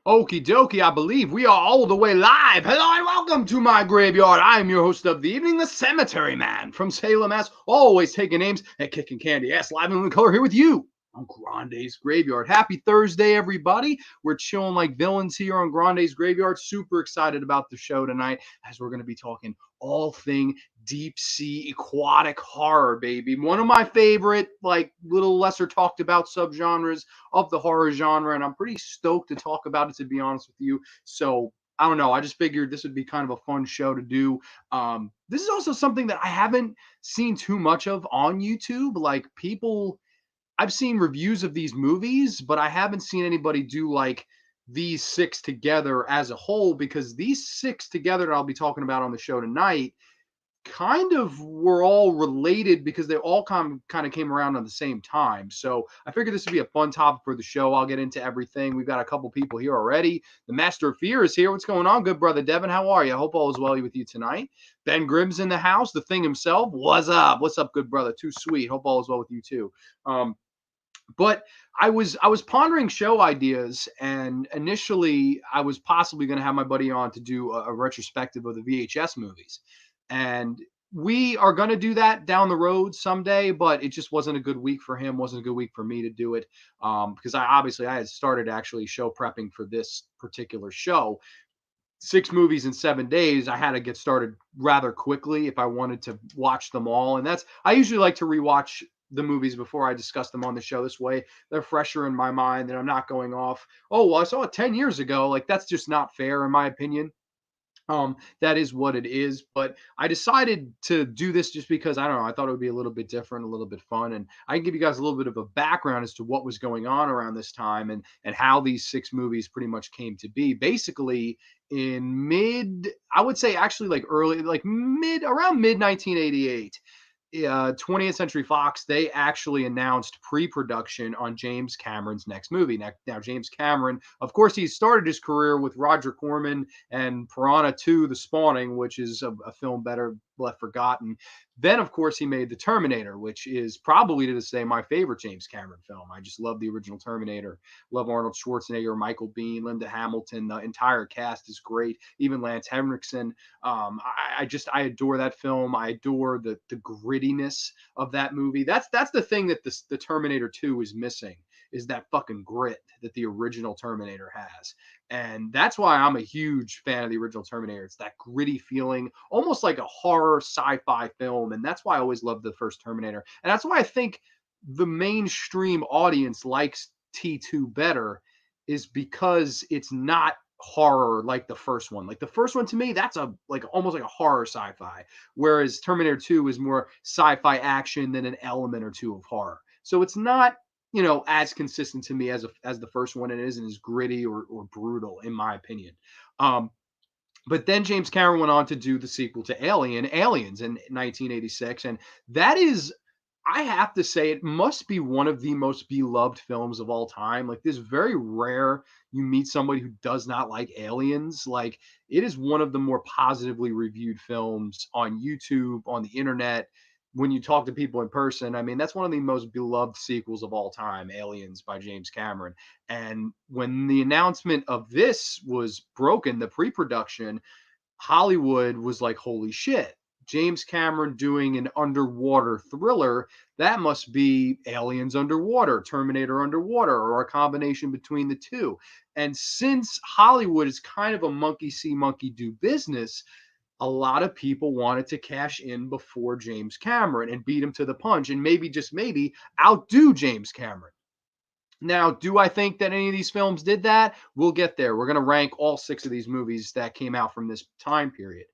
Okie dokie, I believe we are all the way live. Hello and welcome to my graveyard. I am your host of the evening, the Cemetery Man from Salem, Mass. Always taking names and kicking candy ass live in color here with you on Grande's Graveyard. Happy Thursday, everybody. We're chilling like villains here on Grande's Graveyard. Super excited about the show tonight as we're going to be talking all thing deep sea aquatic horror, baby. One of my favorite, like little lesser talked about subgenres of the horror genre, and I'm pretty stoked to talk about it, to be honest with you. So I don't know. I just figured this would be kind of a fun show to do. This is also something that I haven't seen too much of on YouTube. Like people, I've seen reviews of these movies, but I haven't seen anybody do like these six together as a whole, because these six together that I'll be talking about on the show tonight kind of were all related because they all kind of came around at the same time. So I figured this would be a fun topic for the show. I'll get into everything. We've got a couple people here already. The Master of Fear is here. What's going on, good brother Devin? How are you? I hope all is well with you tonight. Ben Grimm's in the house, the thing himself. What's up? What's up, good brother? Too sweet. Hope all is well with you too. But I was pondering show ideas, and initially I was possibly going to have my buddy on to do a retrospective of the VHS movies, and we are going to do that down the road someday. But it just wasn't a good week for him, wasn't a good week for me to do it, because I had started actually show prepping for this particular show. 6 movies in 7 days. I had to get started rather quickly if I wanted to watch them all. And I usually like to rewatch the movies before I discuss them on the show. This way, they're fresher in my mind and I'm not going off, oh, well, I saw it 10 years ago. Like, that's just not fair, in my opinion. That is what it is. But I decided to do this just because I don't know. I thought it would be a little bit different, a little bit fun, and I can give you guys a little bit of a background as to what was going on around this time and how these 6 movies pretty much came to be. Basically, in I would say actually like early, like around mid 1988. 20th Century Fox, they actually announced pre-production on James Cameron's next movie. Now, James Cameron, of course, he started his career with Roger Corman and Piranha 2, The Spawning, which is a film better left forgotten. Then, of course, he made The Terminator, which is probably to this day my favorite James Cameron film. I just love the original Terminator. Love Arnold Schwarzenegger, Michael Biehn, Linda Hamilton. The entire cast is great. Even Lance Henriksen. I adore that film. I adore the grittiness of that movie. That's the thing that the Terminator 2 is missing, is that fucking grit that the original Terminator has. And that's why I'm a huge fan of the original Terminator. It's that gritty feeling, almost like a horror sci-fi film. And that's why I always loved the first Terminator. And that's why I think the mainstream audience likes T2 better, is because it's not horror like the first one. Like the first one, to me, that's almost like a horror sci-fi, whereas Terminator 2 is more sci-fi action than an element or two of horror. So it's not, as consistent to me as the first one, and it isn't as gritty or brutal, in my opinion. But then James Cameron went on to do the sequel to Aliens in 1986, and that is, I have to say, it must be one of the most beloved films of all time. Like, this very rare you meet somebody who does not like Aliens. Like, it is one of the more positively reviewed films on YouTube, on the internet. When you talk to people in person, I mean, that's one of the most beloved sequels of all time, Aliens by James Cameron. And when the announcement of this was broken, the pre-production, Hollywood was like, holy shit, James Cameron doing an underwater thriller. That must be Aliens underwater, Terminator underwater, or a combination between the two. And since Hollywood is kind of a monkey see, monkey do business, a lot of people wanted to cash in before James Cameron and beat him to the punch and maybe, just maybe, outdo James Cameron. Now, do I think that any of these films did that? We'll get there. We're going to rank all 6 of these movies that came out from this time period.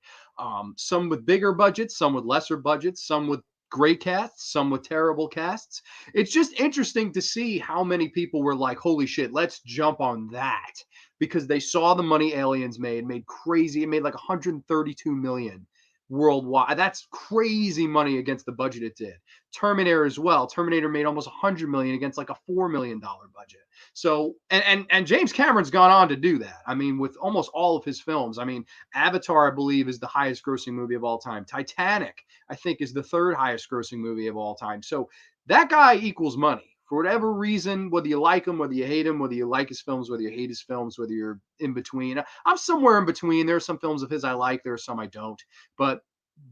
Some with bigger budgets, some with lesser budgets, some with great casts, some with terrible casts. It's just interesting to see how many people were like, holy shit, let's jump on that, because they saw the money Aliens made crazy. It made like 132 million worldwide. That's crazy money against the budget it did. Terminator as well. Terminator made almost 100 million against like a $4 million budget. So, and James Cameron's gone on to do that. I mean, with almost all of his films. I mean, Avatar, I believe, is the highest grossing movie of all time. Titanic, I think, is the 3rd highest grossing movie of all time. So that guy equals money For whatever reason, whether you like him, whether you hate him, whether you like his films, whether you hate his films, whether you're in between. I'm somewhere in between. There are some films of his I like, there are some I don't. But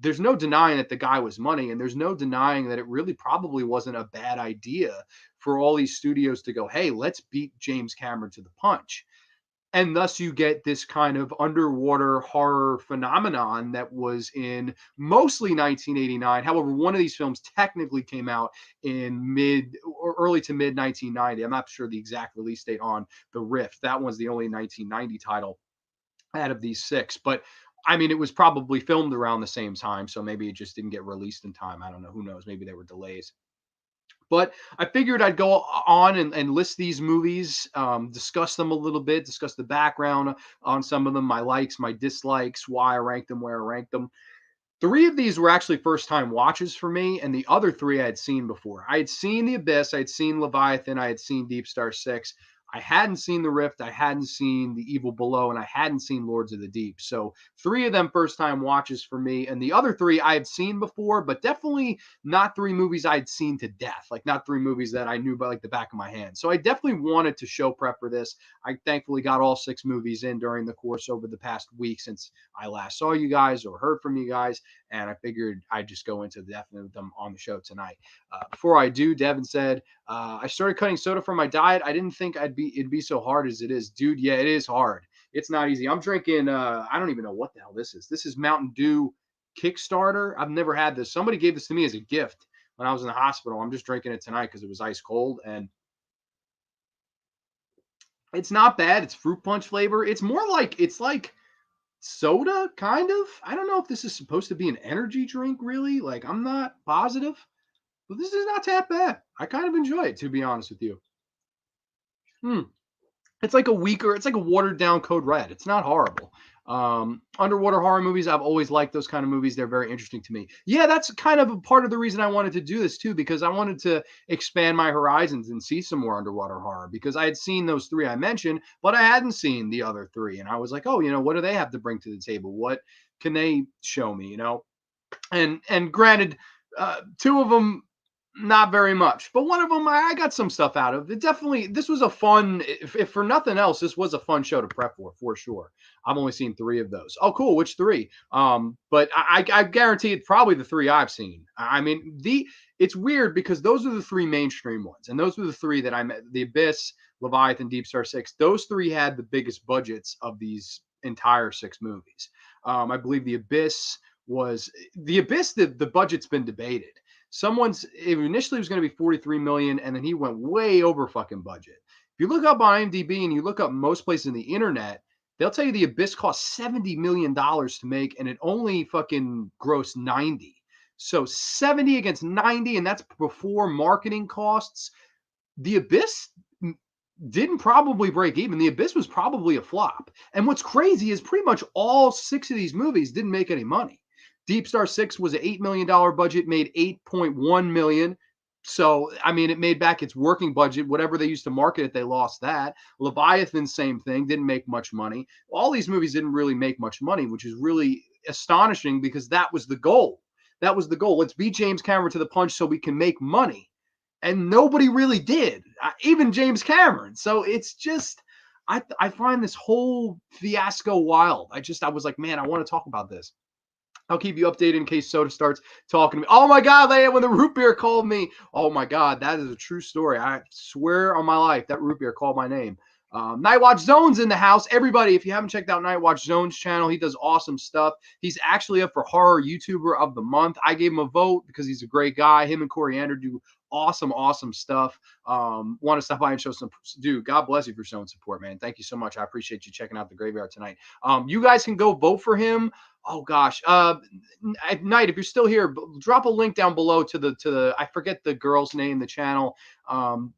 there's no denying that the guy was money, and there's no denying that it really probably wasn't a bad idea for all these studios to go, hey, let's beat James Cameron to the punch. And thus you get this kind of underwater horror phenomenon that was in mostly 1989. However, one of these films technically came out in mid or early to mid 1990. I'm not sure the exact release date on The Rift. That one's the only 1990 title out of these six. But I mean, it was probably filmed around the same time, so maybe it just didn't get released in time. I don't know. Who knows? Maybe there were delays. But I figured I'd go on and list these movies, discuss them a little bit, discuss the background on some of them, my likes, my dislikes, why I ranked them, where I ranked them. Three of these were actually first time watches for me, and the other three I had seen before. I had seen The Abyss, I had seen Leviathan, I had seen DeepStar Six. I hadn't seen The Rift, I hadn't seen The Evil Below, and I hadn't seen Lords of the Deep. So three of them first time watches for me, and the other three I had seen before, but definitely not three movies I'd seen to death, like not three movies that I knew by like the back of my hand. So I definitely wanted to show prep for this. I thankfully got all six movies in during the course over the past week since I last saw you guys or heard from you guys, and I figured I'd just go into the definite of them on the show tonight. Before I do, Devin said, I started cutting soda from my diet. I didn't think it'd be so hard as it is. Dude, yeah, it is hard. It's not easy. I'm drinking, I don't even know what the hell this is. This is Mountain Dew Kickstarter. I've never had this. Somebody gave this to me as a gift when I was in the hospital. I'm just drinking it tonight because it was ice cold, and it's not bad. It's fruit punch flavor. It's like soda, kind of. I don't know if this is supposed to be an energy drink, really. Like, I'm not positive, but this is not that bad. I kind of enjoy it, to be honest with you. Hmm. It's like a watered down Code Red. It's not horrible. Underwater horror movies, I've always liked those kind of movies. They're very interesting to me. Yeah, that's kind of a part of the reason I wanted to do this too, because I wanted to expand my horizons and see some more underwater horror, because I had seen those three I mentioned, but I hadn't seen the other three. And I was like, oh, what do they have to bring to the table? What can they show me, And granted, two of them not very much, but one of them I got some stuff out of it. Definitely, this was a fun. If for nothing else, this was a fun show to prep for sure. I've only seen three of those. Oh, cool. Which three? But I guarantee it's probably the three I've seen. I mean, it's weird because those are the three mainstream ones, and those were the three that I met: The Abyss, Leviathan, Deep Star Six. Those three had the biggest budgets of these entire six movies. I believe the Abyss. The budget's been debated. It initially was going to be 43 million, and then he went way over fucking budget. If you look up on IMDb and you look up most places on the internet, they'll tell you the Abyss cost $70 million to make, and it only fucking grossed 90. So 70 against 90, and that's before marketing costs. The Abyss didn't probably break even. The Abyss was probably a flop. And what's crazy is pretty much all six of these movies didn't make any money. Deep Star Six was an $8 million budget, made 8.1 million. So, I mean, it made back its working budget. Whatever they used to market it, they lost that. Leviathan, same thing, didn't make much money. All these movies didn't really make much money, which is really astonishing because that was the goal. That was the goal. Let's beat James Cameron to the punch so we can make money. And nobody really did, even James Cameron. So it's just, I find this whole fiasco wild. I was like, man, I want to talk about this. I'll keep you updated in case Soda starts talking to me. Oh my God, when the root beer called me. Oh my God, that is a true story. I swear on my life that root beer called my name. Night Watch Zone's in the house. Everybody, if you haven't checked out Night Watch Zone's channel, he does awesome stuff. He's actually up for Horror YouTuber of the Month. I gave him a vote because he's a great guy. Him and Coriander do awesome stuff. Want to stop by and show some, dude, God bless you for showing support, man. Thank you so much. I appreciate you checking out the graveyard tonight. You guys can go vote for him. Oh gosh, at night, if you're still here, drop a link down below to the I forget the girl's name, the channel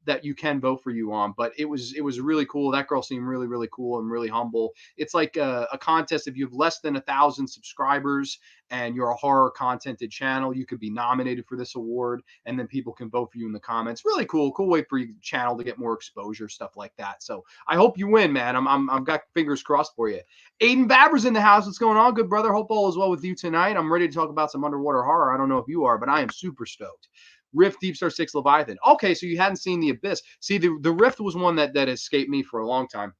that you can vote for you on. But it was really cool. That girl seemed really cool and really humble. It's like a contest. If you have less than 1,000 subscribers and you're a horror contented channel, you could be nominated for this award, and then people can vote for you in the comments. Really cool way for your channel to get more exposure, stuff like that. So I hope you win, man. I've got fingers crossed for you. Aiden Babber's in the house. What's going on, good brother? Hope all is well with you tonight. I'm ready to talk about some underwater horror. I don't know if you are, but I am super stoked. Rift, DeepStar Six, Leviathan. Okay, so you hadn't seen the Abyss. See, the Rift was one that escaped me for a long time.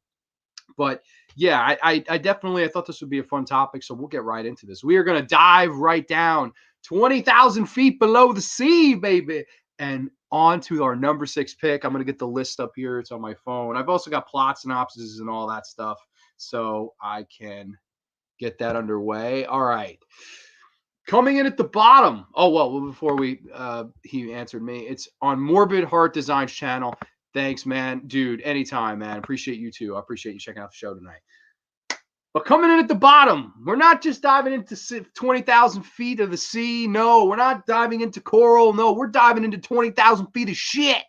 But yeah, I definitely, I thought this would be a fun topic, so we'll get right into this. We are going to dive right down 20,000 feet below the sea, baby, and on to our number 6 pick. I'm going to get the list up here. It's on my phone. I've also got plot synopses and all that stuff, so I can get that underway. All right. Coming in at the bottom. Oh, well, before he answered me, it's on Morbid Heart Designs channel. Thanks, man. Dude, anytime, man. Appreciate you too. I appreciate you checking out the show tonight. But coming in at the bottom, we're not just diving into 20,000 feet of the sea. No, we're not diving into coral. No, we're diving into 20,000 feet of shit.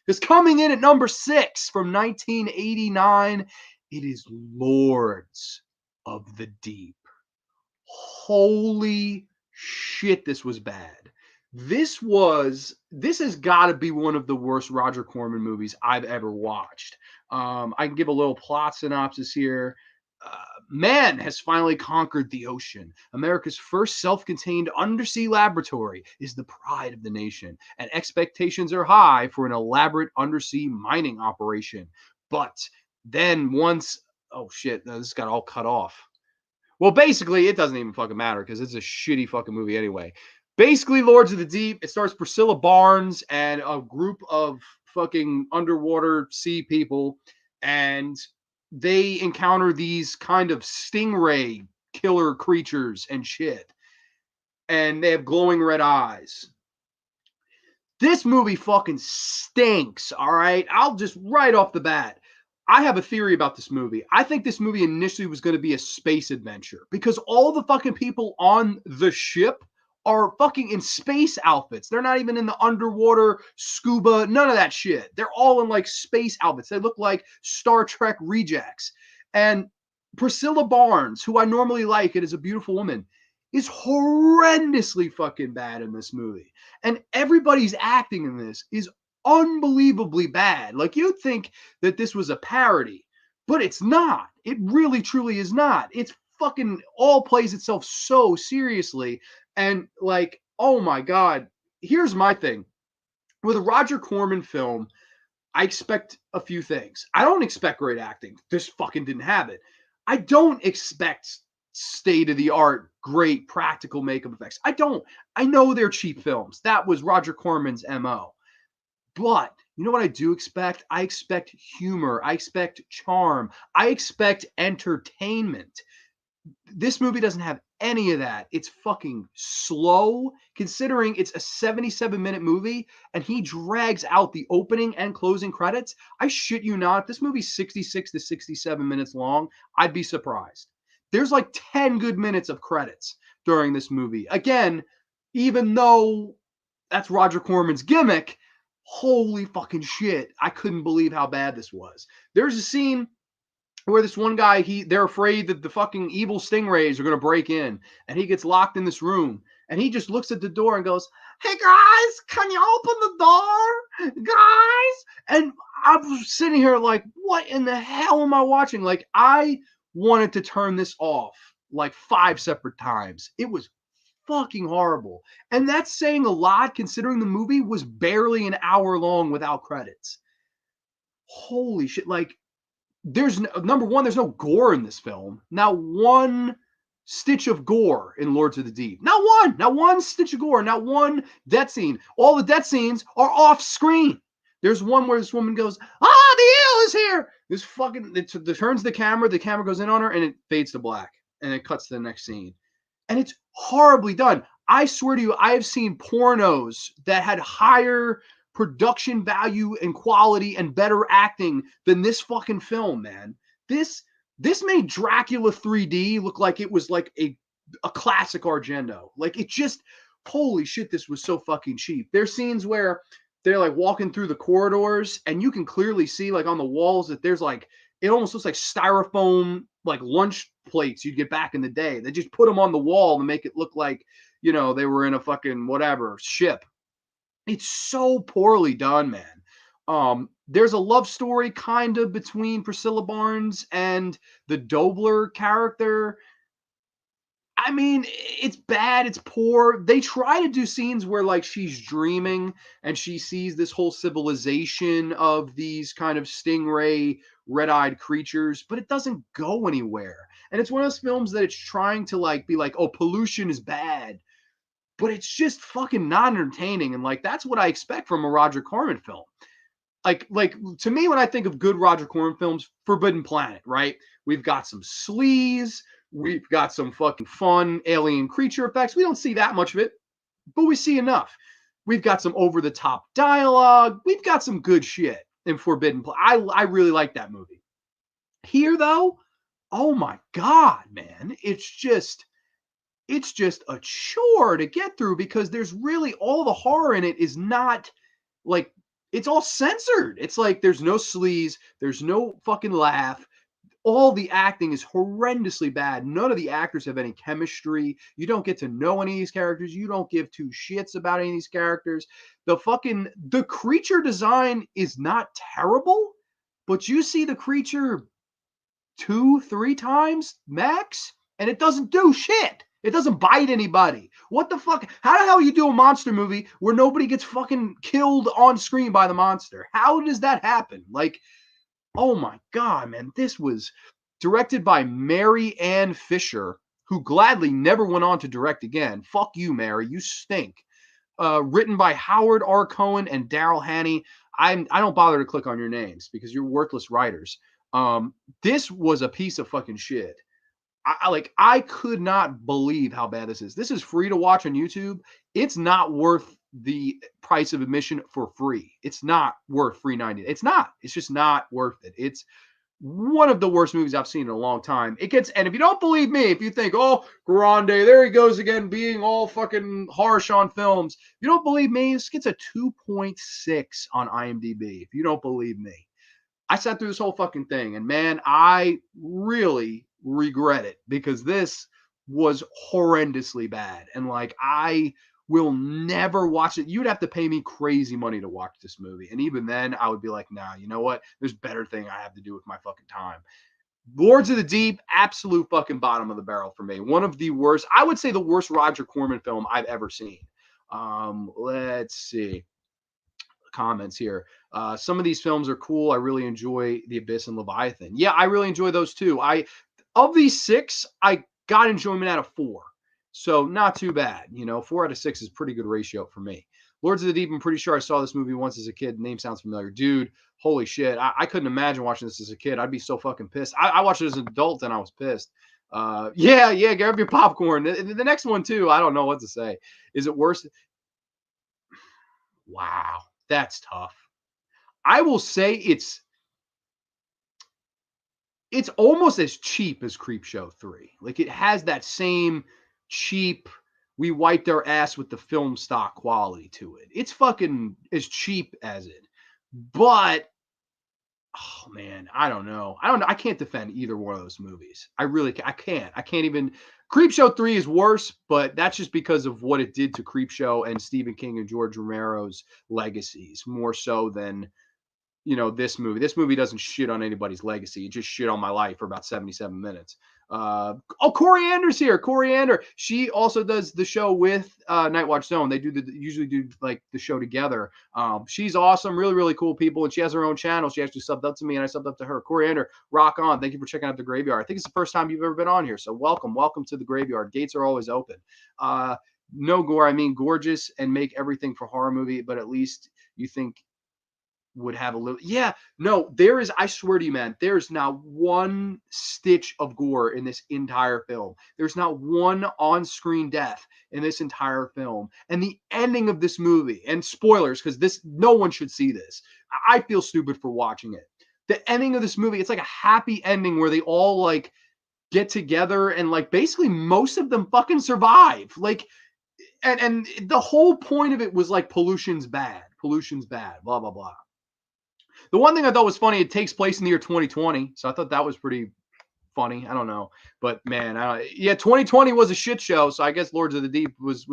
Because coming in at number 6 from 1989, it is Lords of the Deep. Holy shit, this was bad. This has got to be one of the worst Roger Corman movies I've ever watched. I can give a little plot synopsis here. Man has finally conquered the ocean. America's first self-contained undersea laboratory is the pride of the nation, and expectations are high for an elaborate undersea mining operation. But then once, oh shit, no, this got all cut off. Well, basically, it doesn't even fucking matter because it's a shitty fucking movie anyway. Basically, Lords of the Deep, it stars Priscilla Barnes and a group of fucking underwater sea people, and they encounter these kind of stingray killer creatures and shit. And they have glowing red eyes. This movie fucking stinks, all right? I'll just right off the bat. I have a theory about this movie. I think this movie initially was going to be a space adventure because all the fucking people on the ship are fucking in space outfits. They're not even in the underwater scuba, none of that shit. They're all in like space outfits. They look like Star Trek rejects. And Priscilla Barnes, who I normally like, it is a beautiful woman, is horrendously fucking bad in this movie. And everybody's acting in this is unbelievably bad. Like, you'd think that this was a parody, but it's not. It really, truly is not. It's fucking all plays itself so seriously. And like, oh my God, here's my thing. With a Roger Corman film, I expect a few things. I don't expect great acting. This fucking didn't have it. I don't expect state-of-the-art, great practical makeup effects. I don't. I know they're cheap films. That was Roger Corman's MO. But you know what I do expect? I expect humor. I expect charm. I expect entertainment. This movie doesn't have any of that. It's fucking slow, considering it's a 77-minute movie, and he drags out the opening and closing credits. I shit you not. If this movie's 66 to 67 minutes long, I'd be surprised. There's like 10 good minutes of credits during this movie. Again, even though that's Roger Corman's gimmick, holy fucking shit, I couldn't believe how bad this was. There's a scene where this one guy, they're afraid that the fucking evil stingrays are going to break in, and he gets locked in this room, and he just looks at the door and goes, "Hey guys, can you open the door, guys?" And I was sitting here like, what in the hell am I watching? Like, I wanted to turn this off like 5 separate times. It was fucking horrible. And that's saying a lot considering the movie was barely an hour long without credits. Holy shit. Like, there's number one, there's no gore in this film. Not one stitch of gore in Lords of the Deep. Not one stitch of gore. Not one death scene. All the death scenes are off screen. There's one where this woman goes, "Ah, the eel is here." This fucking, it turns the camera goes in on her, and it fades to black. And it cuts to the next scene. And it's horribly done. I swear to you, I have seen pornos that had higher production value and quality and better acting than this fucking film, man. This made Dracula 3D look like it was like a classic Argento. Like, it just, holy shit, this was so fucking cheap. There's scenes where they're like walking through the corridors, and you can clearly see like on the walls that there's like, it almost looks like styrofoam, like lunch plates you'd get back in the day. They just put them on the wall to make it look like, you know, they were in a fucking whatever ship. It's so poorly done, man. There's a love story kind of between Priscilla Barnes and the Dobler character. I mean, it's bad. It's poor. They try to do scenes where like she's dreaming and she sees this whole civilization of these kind of stingray red-eyed creatures, but it doesn't go anywhere. And it's one of those films that it's trying to like be like, oh, pollution is bad, but it's just fucking not entertaining. And like that's what I expect from a Roger Corman film. Like to me, when I think of good Roger Corman films, Forbidden Planet, right? We've got some sleaze, we've got some fucking fun alien creature effects. We don't see that much of it, but we see enough. We've got some over the top dialogue. We've got some good shit in Forbidden Planet. I really like that movie. Here though, oh my god, man, it's just a chore to get through because there's really all the horror in it is not like it's all censored. It's like there's no sleaze, there's no fucking laugh. All the acting is horrendously bad. None of the actors have any chemistry. You don't get to know any of these characters. You don't give two shits about any of these characters. The creature design is not terrible, but you see the creature 2, 3 times max, and it doesn't do shit. It doesn't bite anybody. What the fuck? How the hell you do a monster movie where nobody gets fucking killed on screen by the monster? How does that happen? Like, oh my god, man, this was directed by Mary Ann Fisher, who gladly never went on to direct again. Fuck you, Mary, you stink. Written by Howard R. Cohen and Daryl Hanney. I don't bother to click on your names because you're worthless writers. This was a piece of fucking shit. I could not believe how bad this is. This is free to watch on YouTube. It's not worth the price of admission for free. It's not worth $3.90. It's not. It's just not worth it. It's one of the worst movies I've seen in a long time. It gets, and if you don't believe me, if you think, oh, Grande, there he goes again, being all fucking harsh on films. If you don't believe me, this gets a 2.6 on IMDb. If you don't believe me, I sat through this whole fucking thing, and man, I really regret it because this was horrendously bad. And like, I will never watch it. You'd have to pay me crazy money to watch this movie. And even then, I would be like, nah, you know what? There's better thing I have to do with my fucking time. Lords of the Deep, absolute fucking bottom of the barrel for me. One of the worst, I would say the worst Roger Corman film I've ever seen. Let's see. Comments here. Some of these films are cool. I really enjoy The Abyss and Leviathan. Yeah, I really enjoy those too. Of these 6, I got enjoyment out of 4. So not too bad. 4 out of 6 is pretty good ratio for me. Lords of the Deep, I'm pretty sure I saw this movie once as a kid. The name sounds familiar. Dude, holy shit. I couldn't imagine watching this as a kid. I'd be so fucking pissed. I watched it as an adult and I was pissed. Yeah, grab your popcorn. The next one too, I don't know what to say. Is it worse? Wow, that's tough. I will say it's almost as cheap as Creepshow 3. Like it has that same cheap, we wiped our ass with the film stock quality to it. It's fucking as cheap as it. But oh man, I don't know. I can't defend either one of those movies. I can't. I can't even. Creepshow 3 is worse, but that's just because of what it did to Creepshow and Stephen King and George Romero's legacies, more so than this movie. This movie doesn't shit on anybody's legacy. It just shit on my life for about 77 minutes. Coriander's here. Coriander. She also does the show with Nightwatch Zone. They usually do like the show together. She's awesome. Really, really cool people. And she has her own channel. She actually subbed up to me and I subbed up to her. Coriander, rock on. Thank you for checking out the Graveyard. I think it's the first time you've ever been on here. So welcome to the Graveyard. Gates are always open. No gore. I mean, gorgeous and make everything for horror movie, but at least you think would have a little. Yeah, no, there is, I swear to you, man, there's not one stitch of gore in this entire film. There's not one on-screen death in this entire film. And the ending of this movie, and spoilers, because no one should see this. I feel stupid for watching it. The ending of this movie, it's like a happy ending where they all like get together and like basically most of them fucking survive. Like, and the whole point of it was like pollution's bad, blah, blah, blah. The one thing I thought was funny, it takes place in the year 2020. So I thought that was pretty funny. I don't know. But man, 2020 was a shit show. So I guess Lords of the Deep was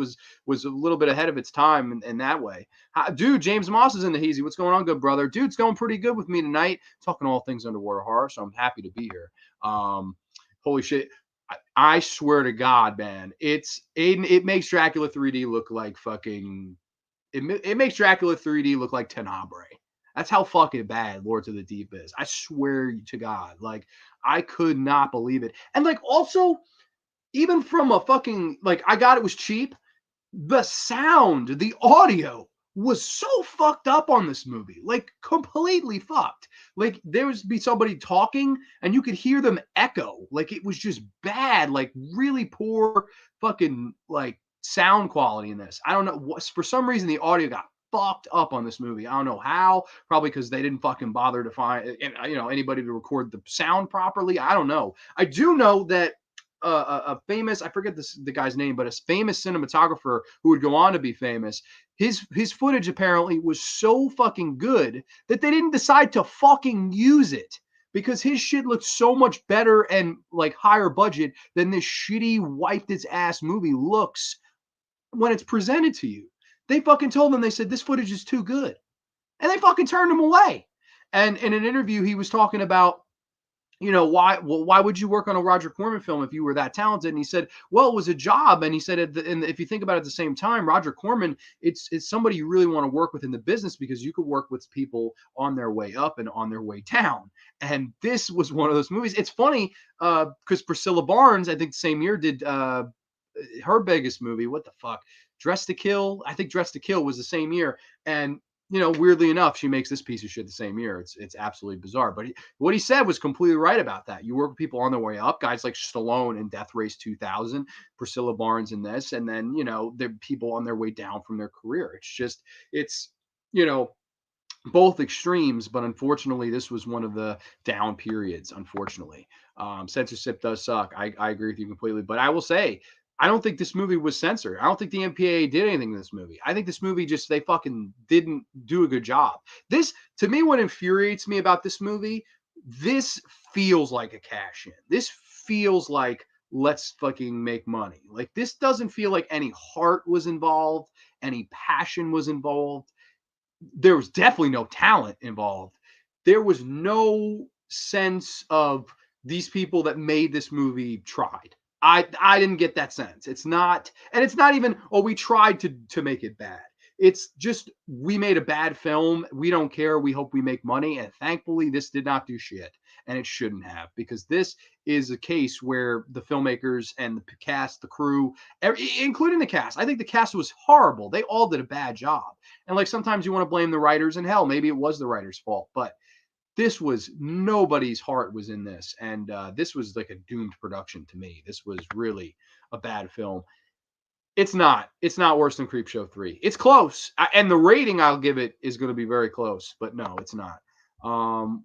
a little bit ahead of its time in that way. Dude, James Moss is in the Heezy. What's going on, good brother? Dude, it's going pretty good with me tonight. Talking all things underwater horror. So I'm happy to be here. Holy shit. I swear to God, man, it makes Dracula 3D look like fucking it makes Dracula 3D look like Tenebrae. That's how fucking bad Lords of the Deep is. I swear to God, like I could not believe it. And like also, even from a fucking like I got it was cheap. The sound, the audio was so fucked up on this movie, like completely fucked. Like there was be somebody talking and you could hear them echo. Like it was just bad, like really poor fucking like sound quality in this. I don't know what for some reason the audio got fucked up on this movie. I don't know how. Probably because they didn't fucking bother to find anybody to record the sound properly. I don't know. I do know that a famous I forget the guy's name, but a famous cinematographer who would go on to be famous. His footage apparently was so fucking good that they didn't decide to fucking use it because his shit looked so much better and like higher budget than this shitty wiped its ass movie looks when it's presented to you. They fucking told them, they said this footage is too good, and they fucking turned him away. And in an interview, he was talking about why would you work on a Roger Corman film if you were that talented? And he said, well, it was a job. And he said, and if you think about it at the same time, Roger Corman, it's somebody you really want to work with in the business because you could work with people on their way up and on their way down. And this was one of those movies. It's funny because Priscilla Barnes, I think the same year did her biggest movie. What the fuck? Dress to Kill. I think Dress to Kill was the same year. And weirdly enough, she makes this piece of shit the same year. It's absolutely bizarre. But what he said was completely right about that. You work with people on their way up, guys like Stallone in Death Race 2000, Priscilla Barnes in this, and then there are people on their way down from their career. It's both extremes, but unfortunately, this was one of the down periods. Unfortunately, censorship does suck. I agree with you completely. But I will say, I don't think this movie was censored. I don't think the MPAA did anything in this movie. I think this movie they fucking didn't do a good job. This, to me, what infuriates me about this movie, this feels like a cash in. This feels like let's fucking make money. Like this doesn't feel like any heart was involved, any passion was involved. There was definitely no talent involved. There was no sense of these people that made this movie tried. I didn't get that sense. It's not even, oh, we tried to make it bad. It's just we made a bad film. We don't care. We hope we make money. And thankfully, this did not do shit. And it shouldn't have, because this is a case where the filmmakers and the cast, the crew, including the cast, I think the cast was horrible. They all did a bad job. And like sometimes you want to blame the writers, and hell, maybe it was the writers' fault. But this was nobody's heart was in this, and this was like a doomed production to me. This was really a bad film. It's not worse than Creepshow 3. It's close, and the rating I'll give it is going to be very close, but no, it's not.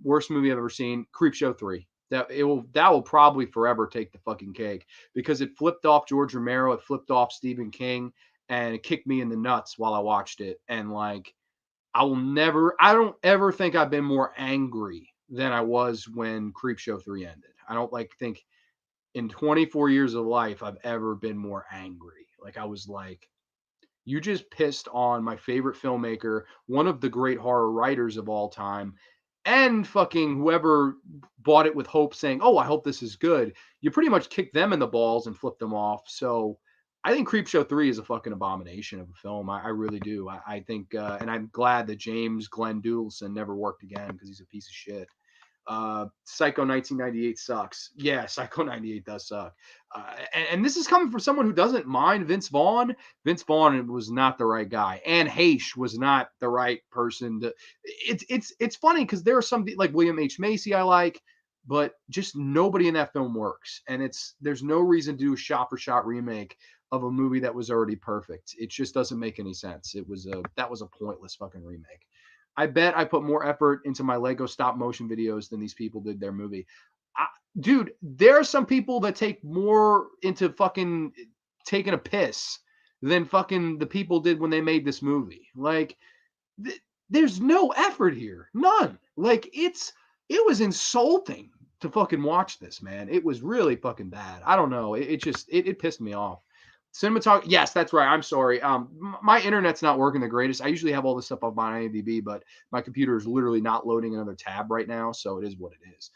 Worst movie I've ever seen, Creepshow 3. That will probably forever take the fucking cake, because it flipped off George Romero, it flipped off Stephen King, and it kicked me in the nuts while I watched it. And like, I don't ever think I've been more angry than I was when Creepshow 3 ended. I don't think in 24 years of life I've ever been more angry. Like I was like, you just pissed on my favorite filmmaker, one of the great horror writers of all time, and fucking whoever bought it with hope saying, oh, I hope this is good. You pretty much kicked them in the balls and flipped them off. So I think Creepshow 3 is a fucking abomination of a film. I really do. I think, and I'm glad that James Glenn Doodleson never worked again, because he's a piece of shit. Psycho 1998 sucks. Yeah, Psycho 98 does suck. And this is coming from someone who doesn't mind Vince Vaughn. Vince Vaughn was not the right guy. Anne Heche was not the right person. It's funny because there are some like William H. Macy I like, but just nobody in that film works. And there's no reason to do a shot for shot remake of a movie that was already perfect. It just doesn't make any sense. That was a pointless fucking remake. I bet I put more effort into my Lego stop motion videos than these people did their movie. Dude, there are some people that take more into fucking taking a piss than fucking the people did when they made this movie. Like, there's no effort here. None. Like, it was insulting to fucking watch this, man. It was really fucking bad. I don't know. It pissed me off. Cinematography. Yes, that's right. I'm sorry. My internet's not working the greatest. I usually have all this stuff up on IMDb, but my computer is literally not loading another tab right now, so it is what it is.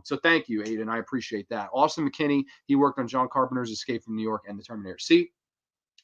So thank you, Aiden. I appreciate that. Austin McKinney. He worked on John Carpenter's Escape from New York and The Terminator. See,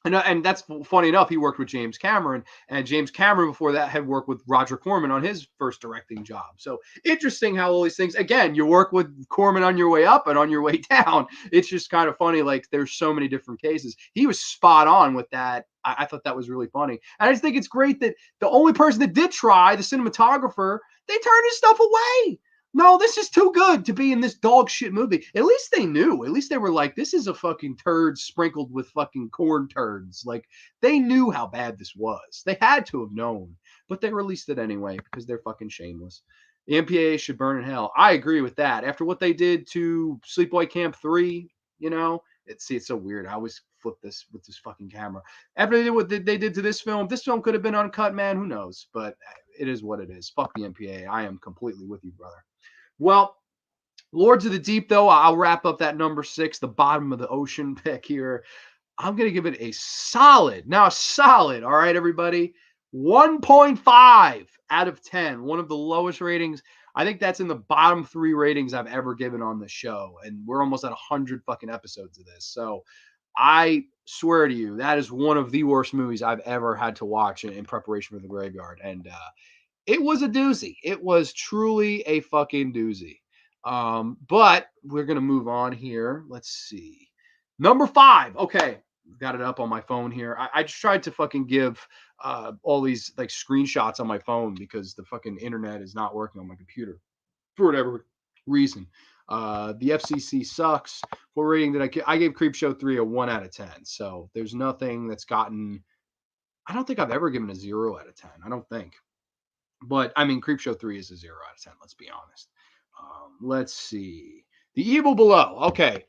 and that's funny enough. He worked with James Cameron, and James Cameron before that had worked with Roger Corman on his first directing job. So interesting how all these things. Again, you work with Corman on your way up and on your way down. It's just kind of funny. Like there's so many different cases. He was spot on with that. I thought that was really funny, and I just think it's great that the only person that did try, the cinematographer, they turned his stuff away. No, this is too good to be in this dog shit movie. At least they knew. At least they were like, this is a fucking turd sprinkled with fucking corn turds. Like they knew how bad this was. They had to have known, but they released it anyway because they're fucking shameless. The MPAA should burn in hell. I agree with that. After what they did to Sleepaway Camp 3, it's so weird. I always flip this with this fucking camera. After they did what they did to this film could have been uncut, man. Who knows? But it is what it is. Fuck the MPAA. I am completely with you, brother. Well, Lords of the Deep, though, I'll wrap up that number 6, the bottom of the ocean pick here. I'm going to give it a solid, all right, everybody, 1.5 out of 10, one of the lowest ratings. I think that's in the bottom 3 ratings I've ever given on the show, and we're almost at 100 fucking episodes of this. So I swear to you, that is one of the worst movies I've ever had to watch in preparation for The Graveyard, and it was a doozy. It was truly a fucking doozy. But we're going to move on here. Let's see. Number 5. Okay. Got it up on my phone here. I just tried to fucking give all these like screenshots on my phone because the fucking internet is not working on my computer for whatever reason. The FCC sucks. What rating did I gave Creepshow 3 a 1 out of 10. So there's nothing that's gotten. I don't think I've ever given a 0 out of 10. I don't think. But I mean, Creepshow 3 is a 0 out of 10. Let's be honest. Let's see. The Evil Below. Okay.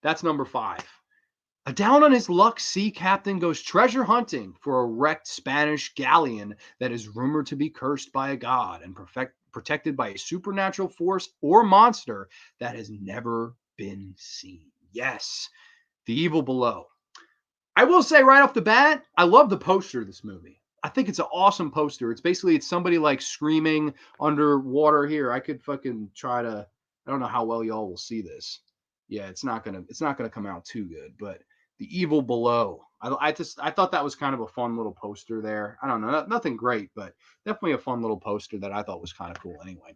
That's number 5. A down on his luck sea captain goes treasure hunting for a wrecked Spanish galleon that is rumored to be cursed by a god and protected by a supernatural force or monster that has never been seen. Yes. The Evil Below. I will say right off the bat, I love the poster of this movie. I think it's an awesome poster. It's somebody like screaming underwater here. I could fucking try to. I don't know how well y'all will see this. Yeah, it's not gonna come out too good. But The Evil Below. I thought that was kind of a fun little poster there. I don't know, nothing great, but definitely a fun little poster that I thought was kind of cool. Anyway,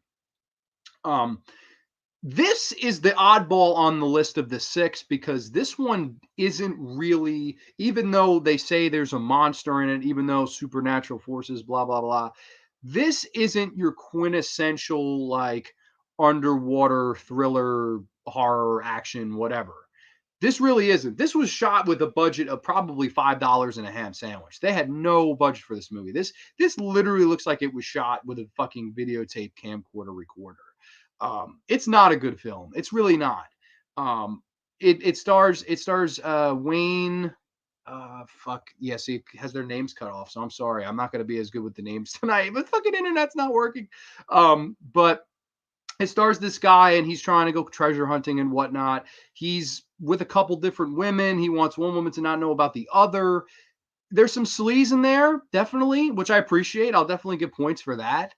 this is the oddball on the list of the 6 because this one isn't really, even though they say there's a monster in it, even though supernatural forces, blah, blah, blah. This isn't your quintessential like underwater thriller, horror, action, whatever. This really isn't. This was shot with a budget of probably $5 and a ham sandwich. They had no budget for this movie. This literally looks like it was shot with a fucking videotape camcorder recorder. It's not a good film. It's really not. It stars Wayne. Fuck yes, it has their names cut off. So I'm sorry. I'm not gonna be as good with the names tonight. But fucking internet's not working. But it stars this guy and he's trying to go treasure hunting and whatnot. He's with a couple different women. He wants one woman to not know about the other. There's some sleaze in there, definitely, which I appreciate. I'll definitely give points for that.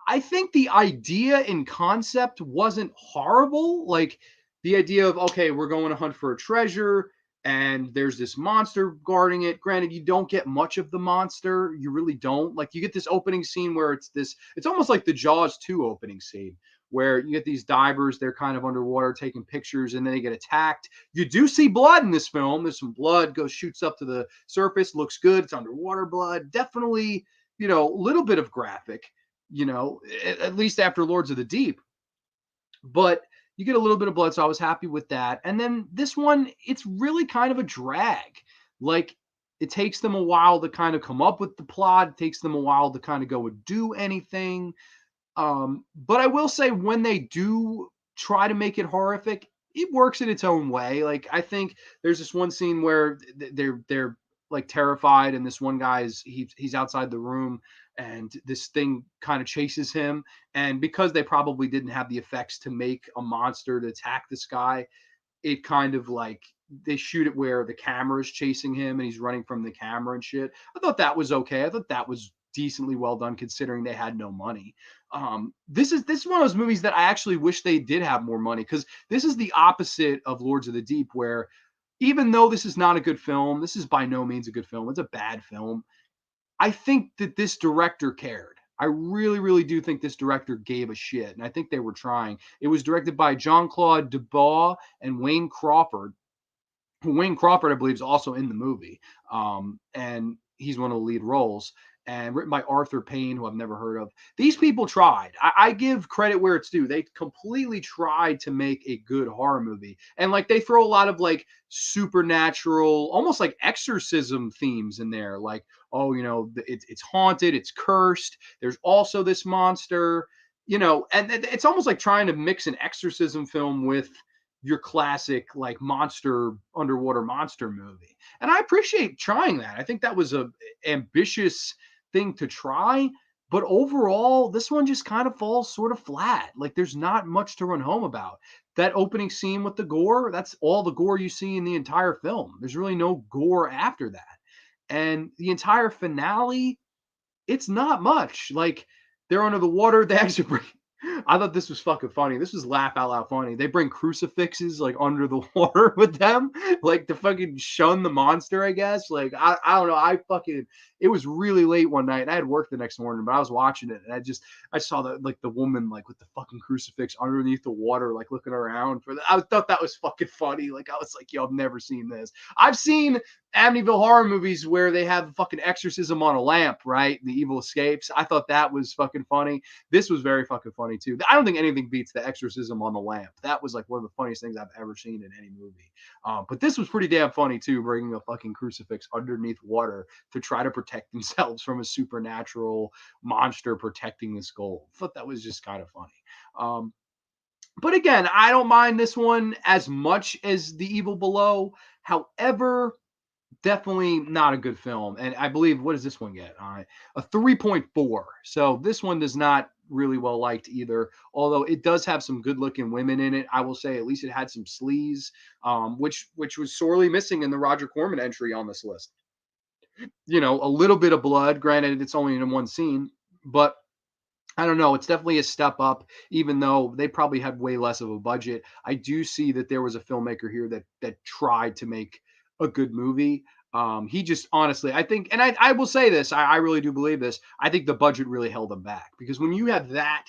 I think the idea and concept wasn't horrible. Like the idea of, okay, we're going to hunt for a treasure and there's this monster guarding it. Granted, you don't get much of the monster. You really don't. Like you get this opening scene where it's almost like the Jaws 2 opening scene where you get these divers, they're kind of underwater taking pictures and then they get attacked. You do see blood in this film. There's some blood shoots up to the surface, looks good. It's underwater blood. Definitely, a little bit of graphic. At least after Lords of the Deep. But you get a little bit of blood, so I was happy with that. And then this one, it's really kind of a drag. Like, it takes them a while to kind of come up with the plot. It takes them a while to kind of go and do anything. But I will say when they do try to make it horrific, it works in its own way. Like, I think there's this one scene where they're like terrified, and this one guy's he's outside the room and this thing kind of chases him, and because they probably didn't have the effects to make a monster to attack this guy, it kind of like they shoot it where the camera is chasing him and he's running from the camera and shit. I thought that was okay. I thought that was decently well done considering they had no money. This is one of those movies that I actually wish they did have more money, because this is the opposite of Lords of the Deep, where even though this is not a good film, this is by no means a good film. It's a bad film. I think that this director cared. I really, really do think this director gave a shit, and I think they were trying. It was directed by Jean-Claude Dubois and Wayne Crawford. Wayne Crawford, I believe, is also in the movie, and he's one of the lead roles. And written by Arthur Payne, who I've never heard of. These people tried. I give credit where it's due. They completely tried to make a good horror movie, and like they throw a lot of like supernatural, almost like exorcism themes in there. Like, oh, it's haunted, it's cursed. There's also this monster, and it's almost like trying to mix an exorcism film with your classic like underwater monster movie. And I appreciate trying that. I think that was a ambitious thing to try, but overall this one just kind of falls sort of flat. Like there's not much to run home about. That opening scene with the gore, that's all the gore you see in the entire film. There's really no gore after that. And the entire finale, it's not much. Like they're under the water, they actually bring I thought this was fucking funny. This was laugh out loud funny. They bring crucifixes like under the water with them, like to fucking shun the monster, I guess. Like I don't know. It was really late one night and I had work the next morning, but I was watching it and I saw the woman like with the fucking crucifix underneath the water, like looking around for I thought that was fucking funny. Like I was like, yo, I've never seen this. I've seen Amityville horror movies where they have fucking exorcism on a lamp, right? The evil escapes. I thought that was fucking funny. This was very fucking funny too. I don't think anything beats the exorcism on the lamp. That was like one of the funniest things I've ever seen in any movie. But this was pretty damn funny too, bringing a fucking crucifix underneath water to try to protect themselves from a supernatural monster protecting this gold. I thought that was just kind of funny. But again, I don't mind this one as much as The Evil Below. However, definitely not a good film. And I believe, what does this one get? All right, a 3.4. So this one does not really well liked either. Although it does have some good looking women in it. I will say at least it had some sleaze, which was sorely missing in the Roger Corman entry on this list. A little bit of blood. Granted, it's only in one scene, but I don't know. It's definitely a step up, even though they probably had way less of a budget. I do see that there was a filmmaker here that tried to make a good movie. He just honestly, I think, and I will say this, I really do believe this. I think the budget really held him back, because when you have that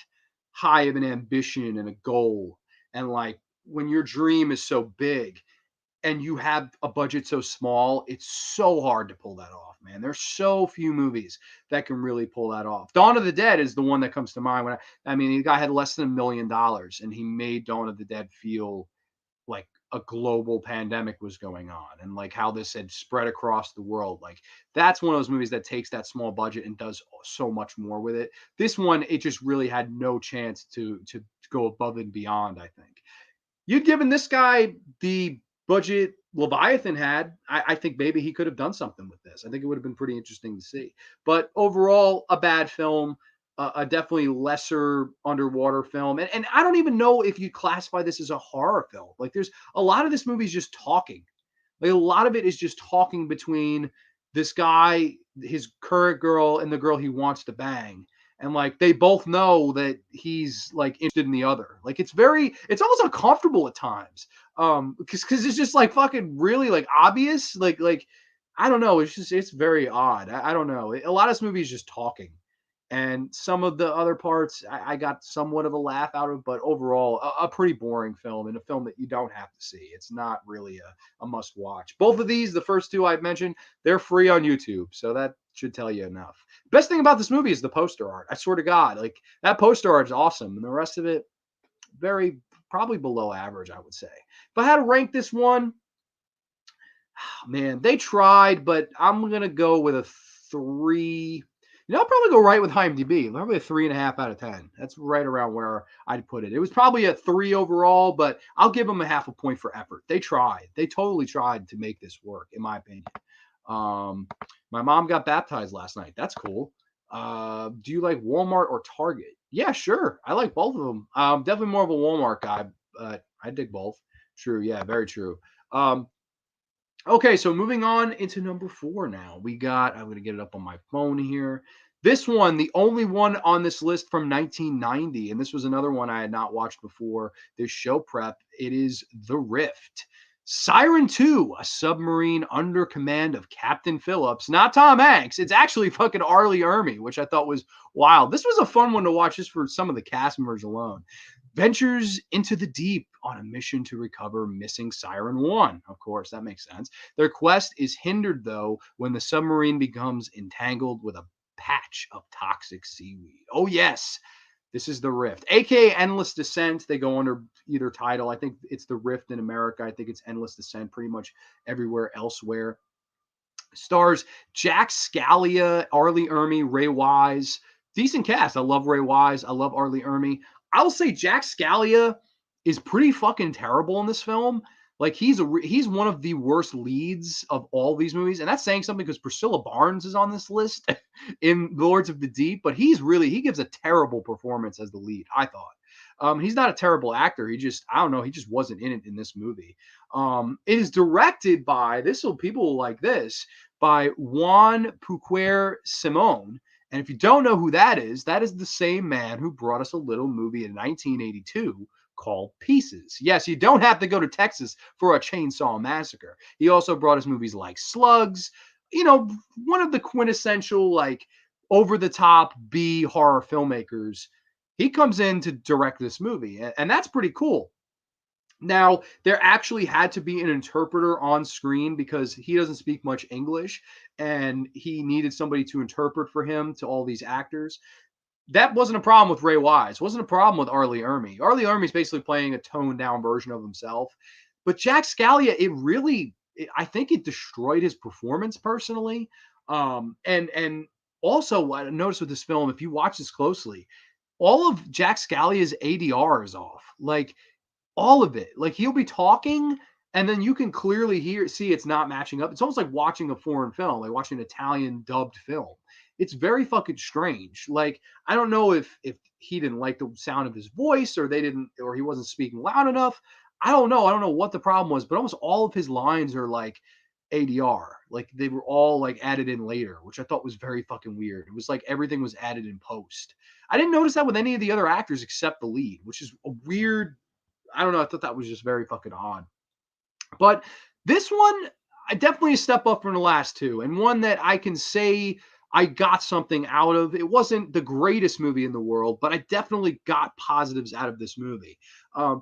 high of an ambition and a goal, and like when your dream is so big, and you have a budget so small, it's so hard to pull that off, man. There's so few movies that can really pull that off. Dawn of the Dead is the one that comes to mind. I mean, the guy had less than $1 million, and he made Dawn of the Dead feel like a global pandemic was going on, and like how this had spread across the world. Like that's one of those movies that takes that small budget and does so much more with it. This one, it just really had no chance to go above and beyond, I think. You'd given this guy the budget Leviathan had, I think maybe he could have done something with this. I think it would have been pretty interesting to see. But overall, a bad film, a definitely lesser underwater film. And I don't even know if you classify this as a horror film. Like there's a lot of this movie is just talking. Like a lot of it is just talking between this guy, his current girl, and the girl he wants to bang. And like they both know that he's like interested in the other. Like it's almost uncomfortable at times. Because it's just like fucking really like obvious. Like I don't know. It's very odd. I don't know. A lot of this movie is just talking. And some of the other parts I got somewhat of a laugh out of, but overall a pretty boring film, and a film that you don't have to see. It's not really a must watch. Both of these, the first two I've mentioned, they're free on YouTube, so that should tell you enough. Best thing about this movie is the poster art. I swear to God, like that poster art is awesome, and the rest of it, very probably below average, I would say. If I had to rank this one, man, they tried, but I'm gonna go with a 3. I'll probably go right with IMDb. Probably a 3.5 out of 10. That's right around where I'd put it. It was probably a 3 overall, but I'll give them a half a point for effort. They tried. They totally tried to make this work, in my opinion. My mom got baptized last night. That's cool. Do you like Walmart or Target? Yeah, sure. I like both of them. Definitely more of a Walmart guy, but I dig both. True. Yeah, very true. Okay, so moving on into number 4 now. I'm going to get it up on my phone here. This one, the only one on this list from 1990, and this was another one I had not watched before this show prep. It is The Rift. Siren 2, a submarine under command of Captain Phillips, not Tom Hanks. It's actually fucking Arlie Ermy, which I thought was wild. This was a fun one to watch just for some of the cast members alone. Ventures into the deep on a mission to recover missing Siren 1. Of course, that makes sense. Their quest is hindered, though, when the submarine becomes entangled with a patch of toxic seaweed. Oh, yes. This is The Rift, aka Endless Descent. They go under either title. I think it's The Rift in America. I think it's Endless Descent pretty much everywhere elsewhere. Stars Jack Scalia, Arlie Ermy, Ray Wise. Decent cast. I love Ray Wise. I love Arlie Ermy. I'll say Jack Scalia is pretty fucking terrible in this film. Like he's one of the worst leads of all these movies, and that's saying something because Priscilla Barnes is on this list in Lords of the Deep, but he gives a terrible performance as the lead. I thought. He's not a terrible actor. I don't know. He just wasn't in it in this movie. It is directed by people like this by Juan Puquer Simon. And if you don't know who that is the same man who brought us a little movie in 1982 called Pieces. Yes, you don't have to go to Texas for a chainsaw massacre. He also brought us movies like Slugs, one of the quintessential, like, over the top B horror filmmakers. He comes in to direct this movie, and that's pretty cool. Now, there actually had to be an interpreter on screen because he doesn't speak much English and he needed somebody to interpret for him to all these actors. That wasn't a problem with Ray Wise. Wasn't a problem with Arlie Ermy. Arlie Ermy's basically playing a toned down version of himself. But Jack Scalia, I think it destroyed his performance personally. And also what I noticed with this film, if you watch this closely, all of Jack Scalia's ADR is off. Like all of it. Like he'll be talking and then you can clearly see it's not matching up. It's almost like watching a foreign film, like watching an Italian dubbed film. It's very fucking strange. Like I don't know if he didn't like the sound of his voice or he wasn't speaking loud enough. I don't know. I don't know what the problem was, but almost all of his lines are like ADR. Like they were all like added in later, which I thought was very fucking weird. It was like everything was added in post. I didn't notice that with any of the other actors except the lead, which is a weird. I don't know. I thought that was just very fucking odd. But this one, I definitely a step up from the last two, and one that I can say I got something out of. It wasn't the greatest movie in the world, but I definitely got positives out of this movie.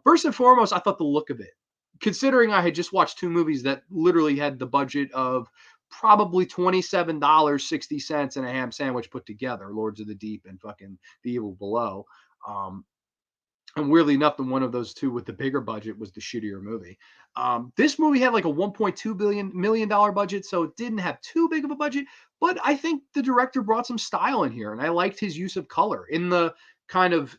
First and foremost, I thought the look of it. Considering I had just watched two movies that literally had the budget of probably $27.60 and a ham sandwich put together, Lords of the Deep and fucking The Evil Below. Um, and weirdly enough, the one of those two with the bigger budget was the shittier movie. This movie had like a $1.2 million budget, so it didn't have too big of a budget. But I think the director brought some style in here, and I liked his use of color in the kind of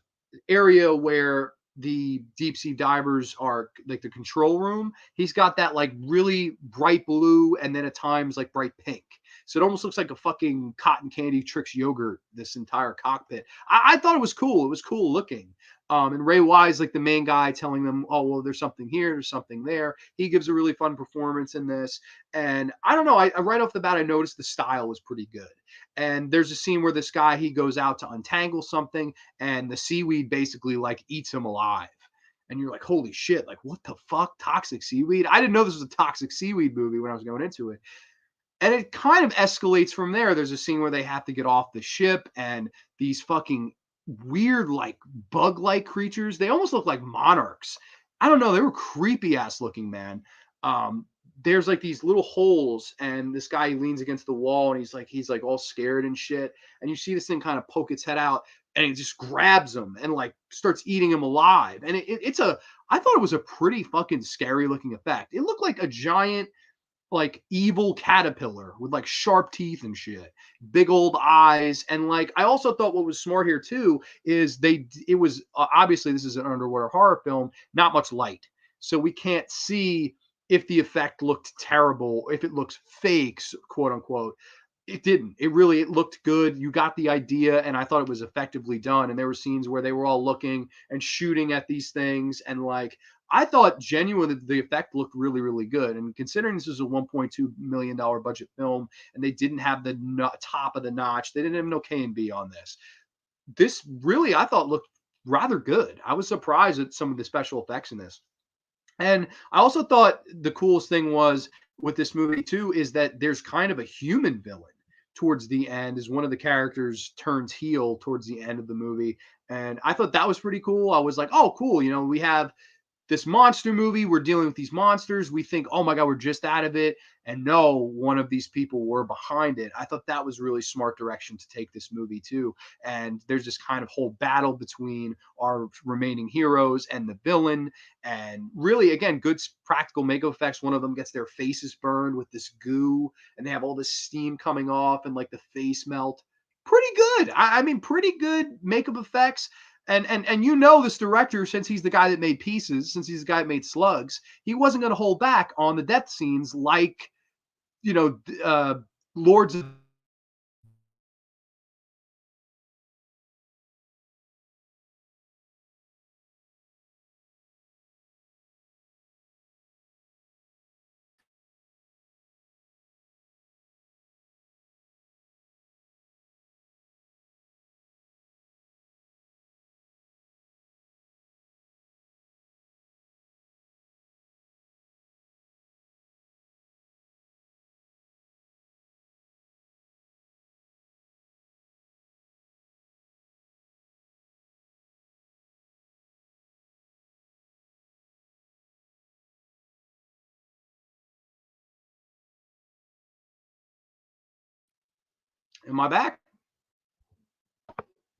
area where the deep sea divers are, like the control room. He's got that like really bright blue, and then at times like bright pink. So it almost looks like a fucking cotton candy Trix yogurt, this entire cockpit. I thought it was cool. It was cool looking. And Ray Wise, like the main guy, telling them, "Oh, well, there's something here, there's something there." He gives a really fun performance in this, and I don't know. I right off the bat, I noticed the style was pretty good. And there's a scene where this guy he goes out to untangle something, and the seaweed basically like eats him alive. And you're like, "Holy shit! Like, what the fuck? Toxic seaweed?" I didn't know this was a toxic seaweed movie when I was going into it. And it kind of escalates from there. There's a scene where they have to get off the ship, and these fucking weird, like bug like creatures, they almost look like monarchs. I don't know. They were creepy ass looking, man. There's like these little holes, and this guy leans against the wall, and he's like all scared and shit. And you see this thing kind of poke its head out, and it just grabs him and like starts eating him alive. And I thought it was a pretty fucking scary looking effect. It looked like a giant like evil caterpillar with like sharp teeth and shit, big old eyes. And like I also thought what was smart here too is it was obviously this is an underwater horror film, not much light, so we can't see if the effect looked terrible, if it looks fake, quote unquote. It didn't. It looked good. You got the idea, and I thought it was effectively done. And there were scenes where they were all looking and shooting at these things, and like I thought genuinely the effect looked really, really good. And considering this is a $1.2 million budget film and they didn't have the top of the notch, they didn't have no K and B on this. This really, I thought, looked rather good. I was surprised at some of the special effects in this. And I also thought the coolest thing was with this movie too is that there's kind of a human villain towards the end as one of the characters turns heel towards the end of the movie. And I thought that was pretty cool. I was like, oh, cool. You know, we have this monster movie. We're dealing with these monsters. We think, oh my God, we're just out of it. And no, one of these people were behind it. I thought that was really smart direction to take this movie too. And there's this kind of whole battle between our remaining heroes and the villain. And really, again, good practical makeup effects. One of them gets their faces burned with this goo, and they have all this steam coming off and like the face melt. Pretty good. I mean, pretty good makeup effects. And you know this director, since he's the guy that made Pieces, since he's the guy that made Slugs, he wasn't going to hold back on the death scenes like, you know, Lords of Am I back?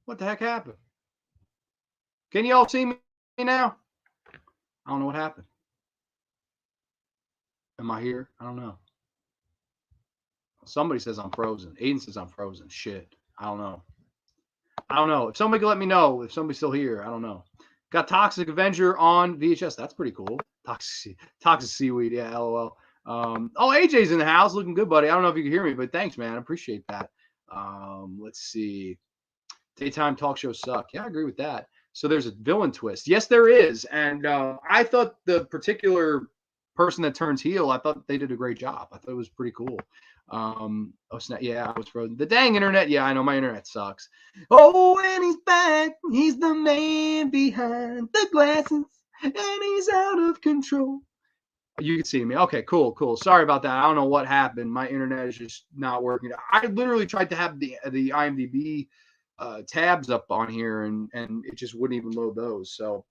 What the heck happened? Can you all see me now? I don't know what happened. Am I here? I don't know. Somebody says I'm frozen. Aiden says I'm frozen. Shit. I don't know. I don't know. If somebody could let me know if somebody's still here, I don't know. Got Toxic Avenger on VHS. That's pretty cool. Toxic seaweed. Yeah, LOL. Oh, AJ's in the house, looking good, buddy. I don't know if you can hear me, but thanks, man. I appreciate that. Let's see. Daytime talk shows suck. Yeah, I agree with that. So there's a villain twist. Yes, there is. And I thought the particular person that turns heel, I thought they did a great job. I thought it was pretty cool. Oh snap! Yeah, I was frozen. The dang internet. Yeah, I know my internet sucks. Oh, and he's back. He's the man behind the glasses, and he's out of control. You can see me. Okay, cool. Sorry about that. I don't know what happened. My internet is just not working. I literally tried to have the IMDb tabs up on here, and it just wouldn't even load those. So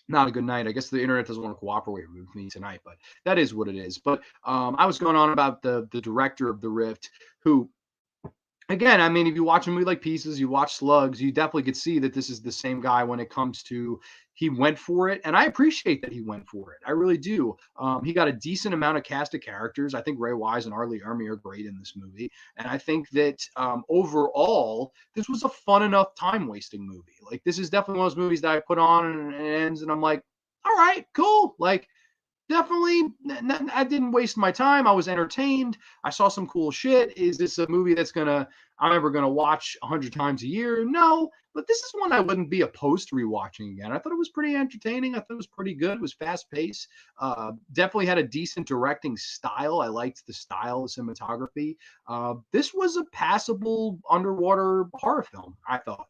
not a good night. I guess the internet doesn't want to cooperate with me tonight, but that is what it is. But I was going on about the director of The Rift, who, again, I mean, if you watch a movie like Pieces, you watch Slugs, you definitely could see that this is the same guy when it comes to he went for it, and I appreciate that he went for it. I really do. He got a decent amount of cast of characters. I think Ray Wise and Arlie Ermy are great in this movie, and I think that overall, this was a fun enough time wasting movie. Like, this is definitely one of those movies that I put on and it ends, and I'm like, all right, cool. Like, definitely, I didn't waste my time. I was entertained. I saw some cool shit. Is this a movie that's I'm ever gonna watch 100 times a year? No, but this is one I wouldn't be opposed to rewatching again. I thought it was pretty entertaining. I thought it was pretty good. It was fast paced. Definitely had a decent directing style. I liked the style, the cinematography. This was a passable underwater horror film, I thought.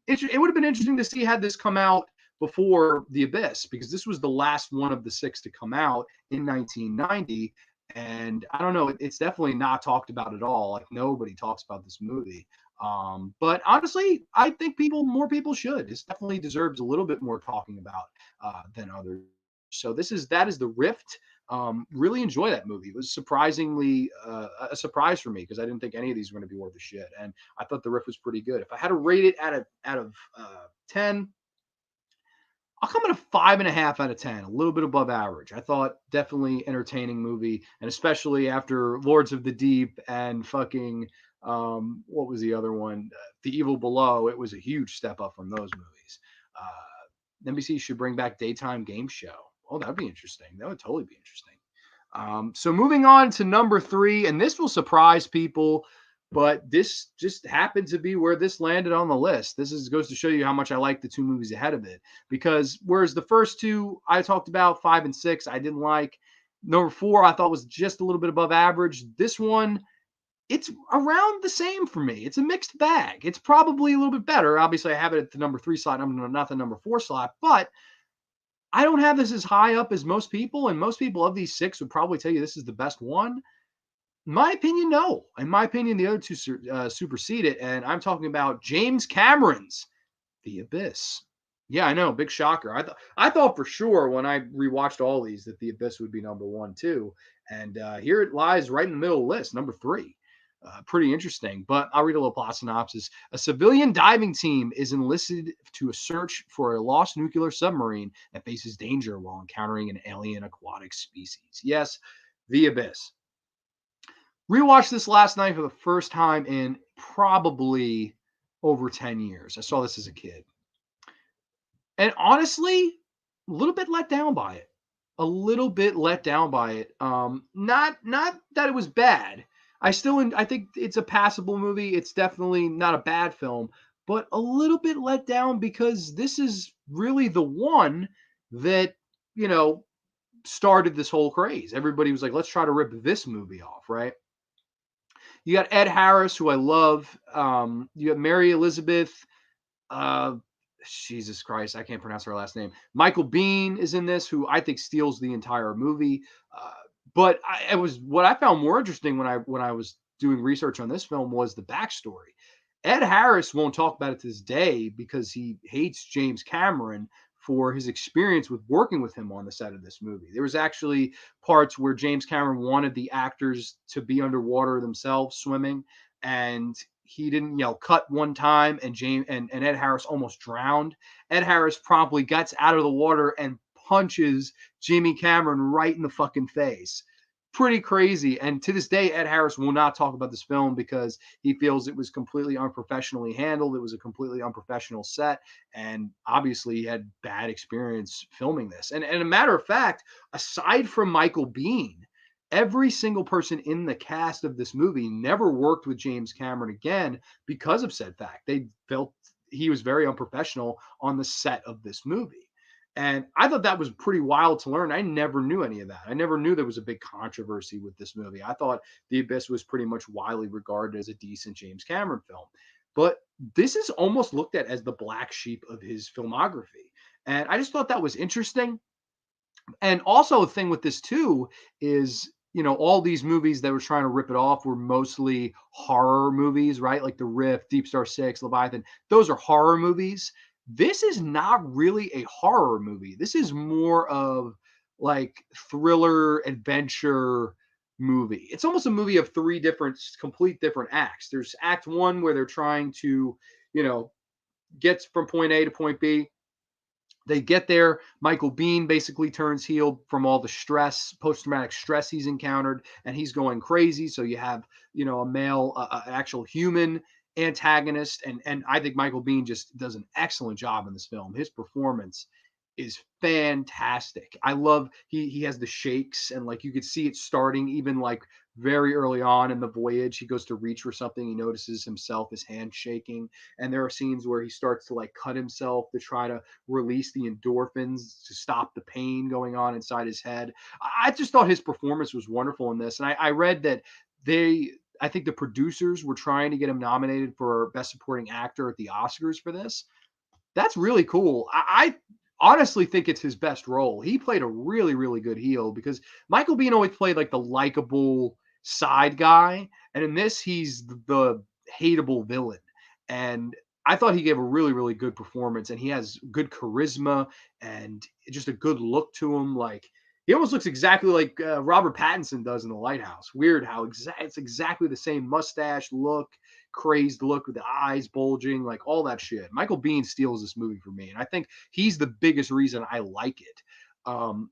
It would have been interesting to see had this come out before The Abyss, because this was the last one of the six to come out in 1990. And I don't know, it's definitely not talked about at all. Like, nobody talks about this movie. But honestly, I think more people should. This definitely deserves a little bit more talking about than others. So that is The Rift. Really enjoy that movie. It was surprisingly a surprise for me because I didn't think any of these were going to be worth a shit, and I thought The Rift was pretty good. If I had to rate it out of 10, I'll come at a 5.5 out of 10, a little bit above average. I thought definitely entertaining movie, and especially after Lords of the Deep and fucking what was the other one? The Evil Below. It was a huge step up from those movies. NBC should bring back daytime game show. Oh, that'd be interesting. That would totally be interesting. So moving on to number 3, and this will surprise people. But this just happened to be where this landed on the list. Goes to show you how much I like the two movies ahead of it. Because whereas the first two I talked about, 5 and 6, I didn't like. Number 4 I thought was just a little bit above average. This one, it's around the same for me. It's a mixed bag. It's probably a little bit better. Obviously, I have it at the number 3 slot, not the number 4 slot, but I don't have this as high up as most people, and most people of these 6 would probably tell you this is the best one. In my opinion, no. In my opinion, the other two supersede it, and I'm talking about James Cameron's The Abyss. Yeah, I know, big shocker. I thought for sure when I rewatched all these that The Abyss would be number 1 too, and here it lies right in the middle of the list, number 3. Pretty interesting, but I'll read a little plot synopsis. A civilian diving team is enlisted to a search for a lost nuclear submarine that faces danger while encountering an alien aquatic species. Yes, The Abyss. Rewatched this last night for the first time in probably over 10 years. I saw this as a kid. And honestly, a little bit let down by it. A little bit let down by it. Not that it was bad. I think it's a passable movie. It's definitely not a bad film, but a little bit let down because this is really the one that, started this whole craze. Everybody was like, let's try to rip this movie off, right? You got Ed Harris, who I love. You got Mary Elizabeth. Uh, Jesus Christ, I can't pronounce her last name. Michael Biehn is in this, who I think steals the entire movie. But what I found more interesting when I was doing research on this film was the backstory. Ed Harris won't talk about it to this day because he hates James Cameron for his experience with working with him on the set of this movie. There was actually parts where James Cameron wanted the actors to be underwater themselves swimming, and he didn't, cut one time, and Ed Harris almost drowned. Ed Harris promptly gets out of the water and punches Jimmy Cameron right in the fucking face. Pretty crazy. And to this day, Ed Harris will not talk about this film because he feels it was completely unprofessionally handled. It was a completely unprofessional set. And obviously he had bad experience filming this. And a matter of fact, aside from Michael Biehn, every single person in the cast of this movie never worked with James Cameron again because of said fact. They felt he was very unprofessional on the set of this movie. And I thought that was pretty wild to learn. I never knew any of that. I never knew there was a big controversy with this movie. I thought The Abyss was pretty much widely regarded as a decent James Cameron film. But this is almost looked at as the black sheep of his filmography. And I just thought that was interesting. And also, the thing with this, too, is, all these movies that were trying to rip it off were mostly horror movies, right? Like The Rift, DeepStar 6, Leviathan. Those are horror movies. This is not really a horror movie. This is more of like thriller adventure movie. It's almost a movie of 3 complete different acts. There's act 1 where they're trying to, get from point A to point B. They get there. Michael Biehn basically turns heel from all the stress, post-traumatic stress he's encountered, and he's going crazy. So you have, a male, actual human antagonist, and I think Michael Biehn just does an excellent job in this film. His performance is fantastic. I love he has the shakes, and like you could see it starting even like very early on in the voyage. He goes to reach for something, he notices himself, his hand shaking, and there are scenes where he starts to like cut himself to try to release the endorphins to stop the pain going on inside his head. I just thought his performance was wonderful in this, and I read that I think the producers were trying to get him nominated for Best Supporting Actor at the Oscars for this. That's really cool. I honestly think it's his best role. He played a really, really good heel because Michael Biehn always played like the likable side guy. And in this, he's the hateable villain. And I thought he gave a really, really good performance, and he has good charisma and just a good look to him. Like, he almost looks exactly like Robert Pattinson does in The Lighthouse. Weird how it's exactly the same mustache look, crazed look with the eyes bulging, like all that shit. Michael Biehn steals this movie for me, and I think he's the biggest reason I like it.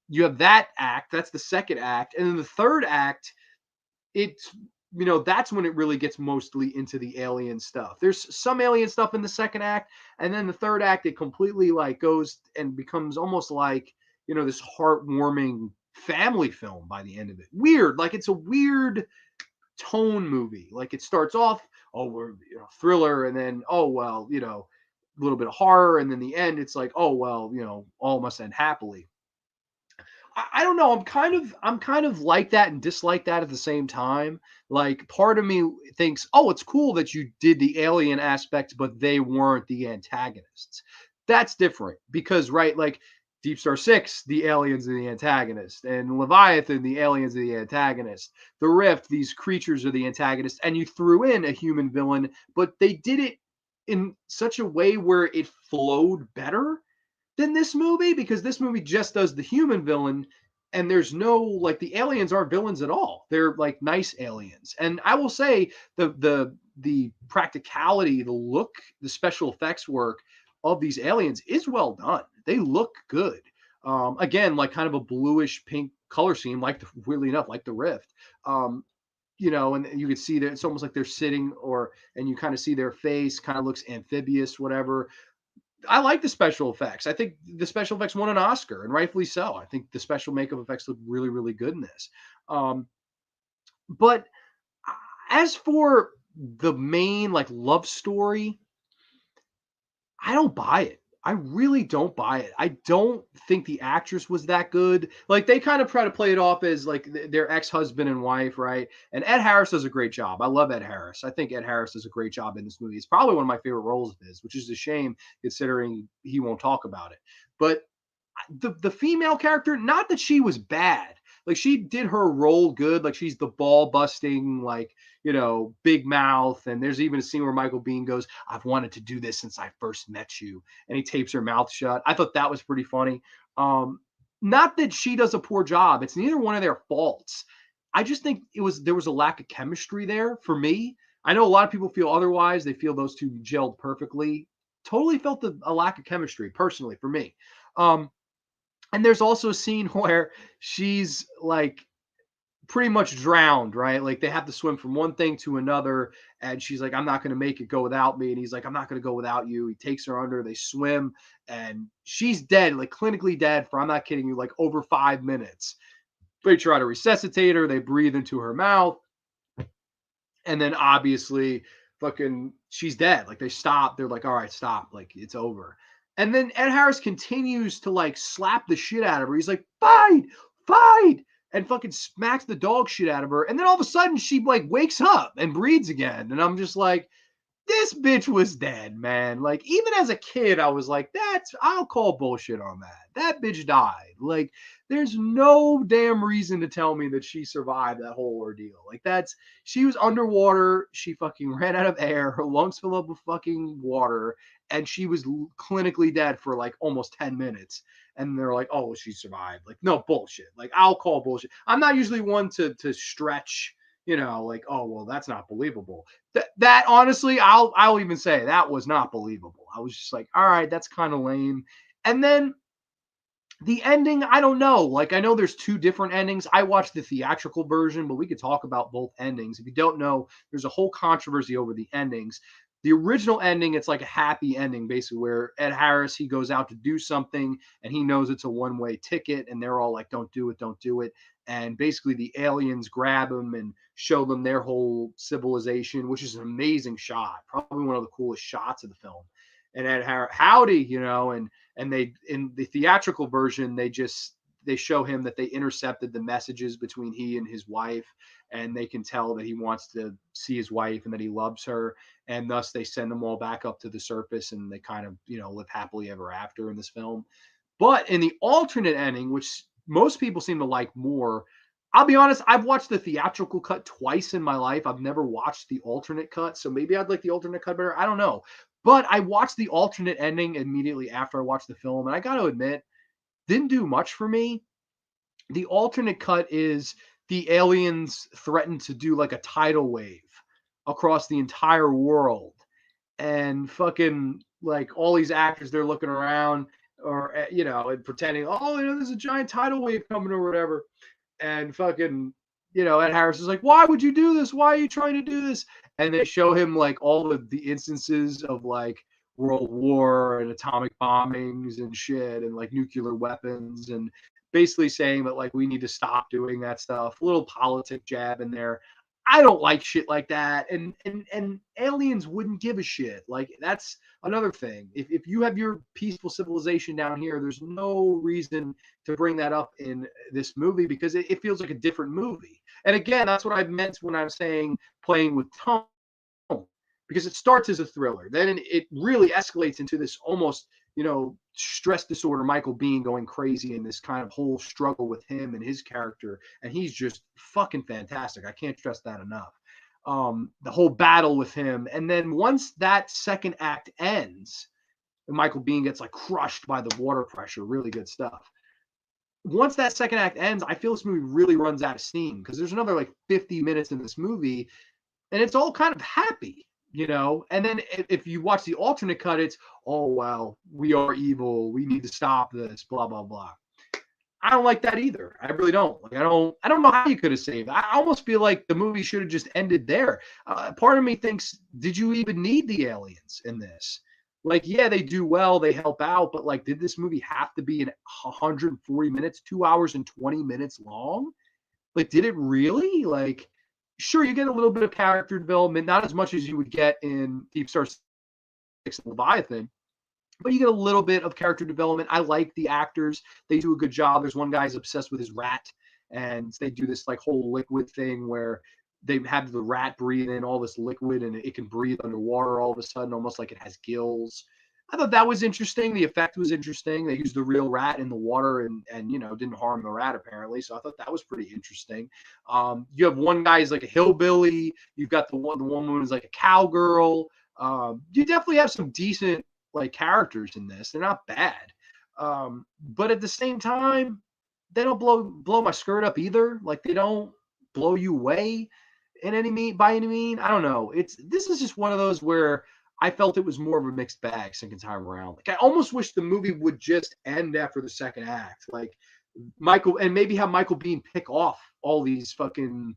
You have that act, that's the second act, and then the third act, it's that's when it really gets mostly into the alien stuff. There's some alien stuff in the second act, and then the third act it completely like goes and becomes almost like this heartwarming family film by the end of it. Weird, like it's a weird tone movie. Like it starts off, oh, we're thriller, and then oh well, a little bit of horror, and then the end, it's like, oh well, all must end happily. I don't know. I'm kind of like that and dislike that at the same time. Like part of me thinks, oh, it's cool that you did the alien aspect, but they weren't the antagonists. That's different because, right, like DeepStar Six, the aliens are the antagonist, and Leviathan, the aliens are the antagonist. The Rift, these creatures are the antagonists, and you threw in a human villain, but they did it in such a way where it flowed better than this movie, because this movie just does the human villain, and there's no, like, the aliens aren't villains at all. They're like nice aliens. And I will say the practicality, the look, the special effects work of these aliens is well done. They look good. Again, like kind of a bluish pink color scheme, like weirdly enough, like the Rift. And you could see that it's almost like they're sitting, and you kind of see their face kind of looks amphibious, whatever. I like the special effects. I think the special effects won an Oscar, and rightfully so. I think the special makeup effects look really, really good in this. But as for the main like love story, I don't buy it. I really don't buy it. I don't think the actress was that good. Like they kind of try to play it off as like their ex-husband and wife, right? And Ed Harris does a great job. I love Ed Harris. I think Ed Harris does a great job in this movie. It's probably one of my favorite roles of his, which is a shame considering he won't talk about it. But the female character, not that she was bad. Like she did her role good. Like she's the ball busting, like, big mouth. And there's even a scene where Michael Biehn goes, "I've wanted to do this since I first met you." And he tapes her mouth shut. I thought that was pretty funny. Not that she does a poor job. It's neither one of their faults. I just think there was a lack of chemistry there for me. I know a lot of people feel otherwise. They feel those two gelled perfectly. Totally felt a lack of chemistry personally for me. And there's also a scene where she's like pretty much drowned, right? Like they have to swim from one thing to another. And she's like, "I'm not going to make it go without me." And he's like, "I'm not going to go without you." He takes her under, they swim, and she's dead, like clinically dead for, I'm not kidding you, like over 5 minutes. They try to resuscitate her, they breathe into her mouth. And then obviously, fucking, she's dead. Like they stop. They're like, "All right, stop. Like it's over." And then Ed Harris continues to like slap the shit out of her. He's like, "Fight, fight," and fucking smacks the dog shit out of her. And then all of a sudden, she like wakes up and breathes again. And I'm just like, this bitch was dead, man. Like, even as a kid, I was like, I'll call bullshit on that. That bitch died. Like, there's no damn reason to tell me that she survived that whole ordeal. Like, she was underwater. She fucking ran out of air. Her lungs filled up with fucking water. And she was clinically dead for like almost 10 minutes. And they're like, "Oh, she survived." Like, no, bullshit. Like, I'll call bullshit. I'm not usually one to stretch, like, "Oh, well, that's not believable." That honestly, I'll even say that was not believable. I was just like, all right, that's kind of lame. And then the ending, I don't know. Like, I know there's two different endings. I watched the theatrical version, but we could talk about both endings. If you don't know, there's a whole controversy over the endings. The original ending, it's like a happy ending, basically, where Ed Harris, he goes out to do something and he knows it's a one-way ticket, and they're all like, "Don't do it, don't do it." And basically, the aliens grab him and show them their whole civilization, which is an amazing shot, probably one of the coolest shots of the film. And Ed Harris, howdy, and they, in the theatrical version, they show him that they intercepted the messages between he and his wife, and they can tell that he wants to see his wife and that he loves her, and thus they send them all back up to the surface, and they kind of live happily ever after in this film. But in the alternate ending, which most people seem to like more, I'll be honest, I've watched the theatrical cut twice in my life. I've never watched the alternate cut, so maybe I'd like the alternate cut better. I don't know. But I watched the alternate ending immediately after I watched the film, and I got to admit, didn't do much for me. The alternate cut is the aliens threatened to do like a tidal wave across the entire world, and fucking like all these actors, they're looking around, or and pretending, "Oh, there's a giant tidal wave coming," or whatever. And fucking, Ed Harris is like, "Why would you do this? Why are you trying to do this?" And they show him like all of the instances of like World War and atomic bombings and shit and like nuclear weapons, and basically saying that like we need to stop doing that stuff. A little politic jab in there. I don't like shit like that. And aliens wouldn't give a shit. Like, that's another thing. If you have your peaceful civilization down here, there's no reason to bring that up in this movie because it feels like a different movie. And again, that's what I meant when I'm saying playing with tone, because it starts as a thriller, then it really escalates into this almost, stress disorder Michael Biehn going crazy in this kind of whole struggle with him and his character, and he's just fucking fantastic. I can't stress that enough. The whole battle with him, and then once that second act ends, and Michael Biehn gets like crushed by the water pressure, really good stuff. Once that second act ends, I feel this movie really runs out of steam because there's another like 50 minutes in this movie and it's all kind of happy. And then if you watch the alternate cut, it's, oh well, we are evil, we need to stop this, blah blah blah. I don't like that either. I really don't. Like, I don't know how you could have saved. I almost feel like the movie should have just ended there. Part of me thinks, did you even need the aliens in this? Like, yeah, they do well, they help out, but like, did this movie have to be 140 minutes, 2 hours and 20 minutes long? Like, did it really? Like, sure, you get a little bit of character development, not as much as you would get in DeepStar Six and Leviathan, but you get a little bit of character development. I like the actors. They do a good job. There's one guy's obsessed with his rat, and they do this like whole liquid thing where they have the rat breathe in all this liquid and it can breathe underwater all of a sudden, almost like it has gills. I thought that was interesting. The effect was interesting. They used the real rat in the water and didn't harm the rat apparently. So I thought that was pretty interesting. You have one guy who's like a hillbilly. You've got the woman who's like a cowgirl. You definitely have some decent like characters in this. They're not bad. But at the same time, they don't blow my skirt up either. Like, they don't blow you away by any mean. I don't know. This is just one of those where I felt it was more of a mixed bag second time around. Like, I almost wish the movie would just end after the second act. Like, Michael, and maybe have Michael Biehn pick off all these fucking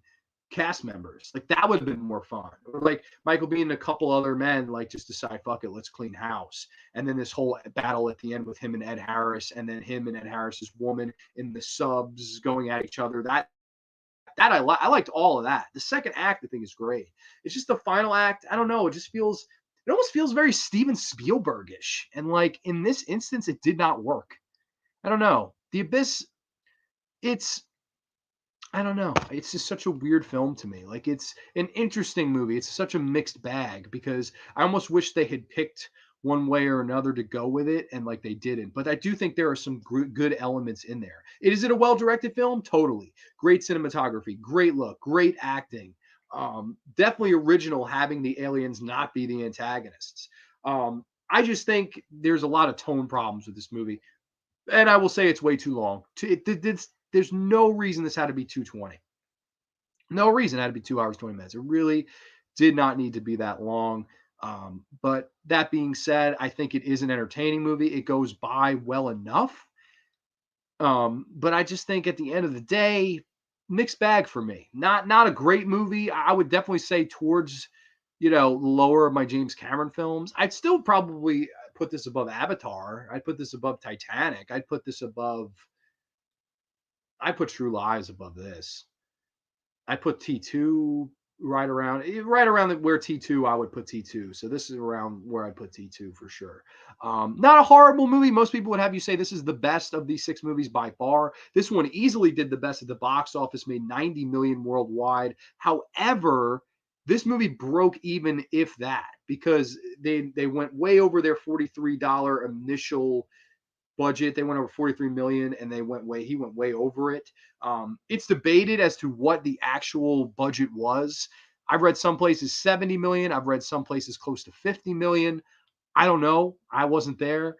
cast members. Like, that would have been more fun. Or like Michael Biehn and a couple other men like just decide, fuck it, let's clean house. And then this whole battle at the end with him and Ed Harris, and then him and Ed Harris's woman in the subs going at each other. That I liked all of that. The second act I think is great. It's just the final act, I don't know, it almost feels very Steven Spielberg-ish. And like, in this instance, it did not work. I don't know. The Abyss, I don't know. It's just such a weird film to me. Like, it's an interesting movie. It's such a mixed bag because I almost wish they had picked one way or another to go with it, and like they didn't. But I do think there are some good elements in there. Is it a well-directed film? Totally. Great cinematography, great look, great acting. Definitely original having the aliens not be the antagonists. I just think there's a lot of tone problems with this movie, and I will say it's way too long. There's no reason this had to be 220. No reason it had to be 2 hours 20 minutes. It really did not need to be that long. But that being said, I think it is an entertaining movie. It goes by well enough. But I just think at the end of the day, mixed bag for me. Not a great movie. I would definitely say towards, lower of my James Cameron films. I'd still probably put this above Avatar. I'd put this above Titanic. I put True Lies above this. I put T2 right around where T2 I would put T2. So this is around where I put T2 for sure. Not a horrible movie. Most people would have you say this is the best of these 6 movies by far. This one easily did the best at the box office, made 90 million worldwide. However, this movie broke even, if that, because they went way over their $43 initial budget. They went over 43 million and he went way over it. It's debated as to what the actual budget was. I've read some places 70 million. I've read some places close to 50 million. I don't know. I wasn't there.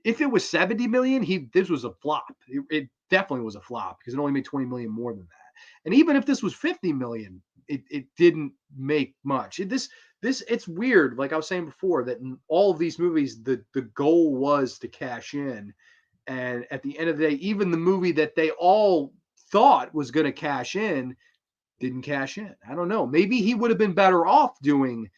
If it was 70 million, this was a flop. It definitely was a flop because it only made 20 million more than that. And even if this was 50 million, it didn't make much. It's weird. Like I was saying before, that in all of these movies, the goal was to cash in. And at the end of the day, even the movie that they all thought was going to cash in didn't cash in. I don't know. Maybe he would have been better off doing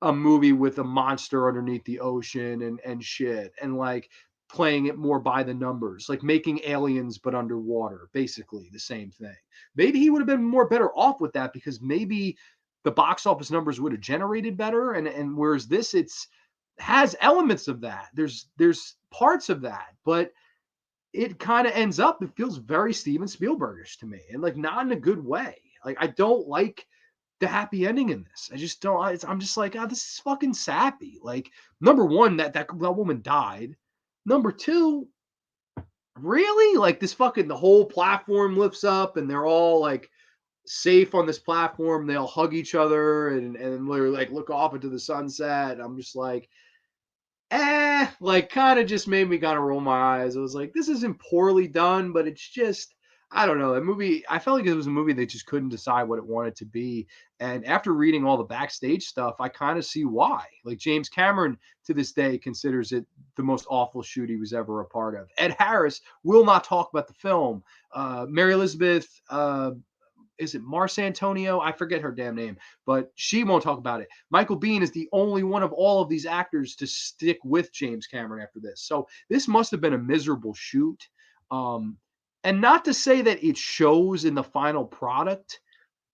a movie with a monster underneath the ocean and shit. And like, playing it more by the numbers, like making Aliens but underwater, basically the same thing. Maybe he would have been more better off with that because maybe the box office numbers would have generated better. And whereas this, it's has elements of that. There's parts of that, but it kind of ends up, it feels very Steven Spielbergish to me, and like not in a good way. Like I don't like the happy ending in this. I just don't. I'm just like, oh, this is fucking sappy. Like number one, that woman died. Number two, really, like this fucking the whole platform lifts up and they're all like safe on this platform. They all hug each other and they're like look off into the sunset. And I'm just like, like kind of just made me kind of roll my eyes. I was like, this isn't poorly done, but it's just, I don't know. That movie, I felt like it was a movie that just couldn't decide what it wanted to be. And after reading all the backstage stuff, I kind of see why. Like James Cameron to this day considers it the most awful shoot he was ever a part of. Ed Harris will not talk about the film. Mary Elizabeth, is it Mars Antonio? I forget her damn name, but she won't talk about it. Michael Biehn is the only one of all of these actors to stick with James Cameron after this. So this must have been a miserable shoot. And not to say that it shows in the final product,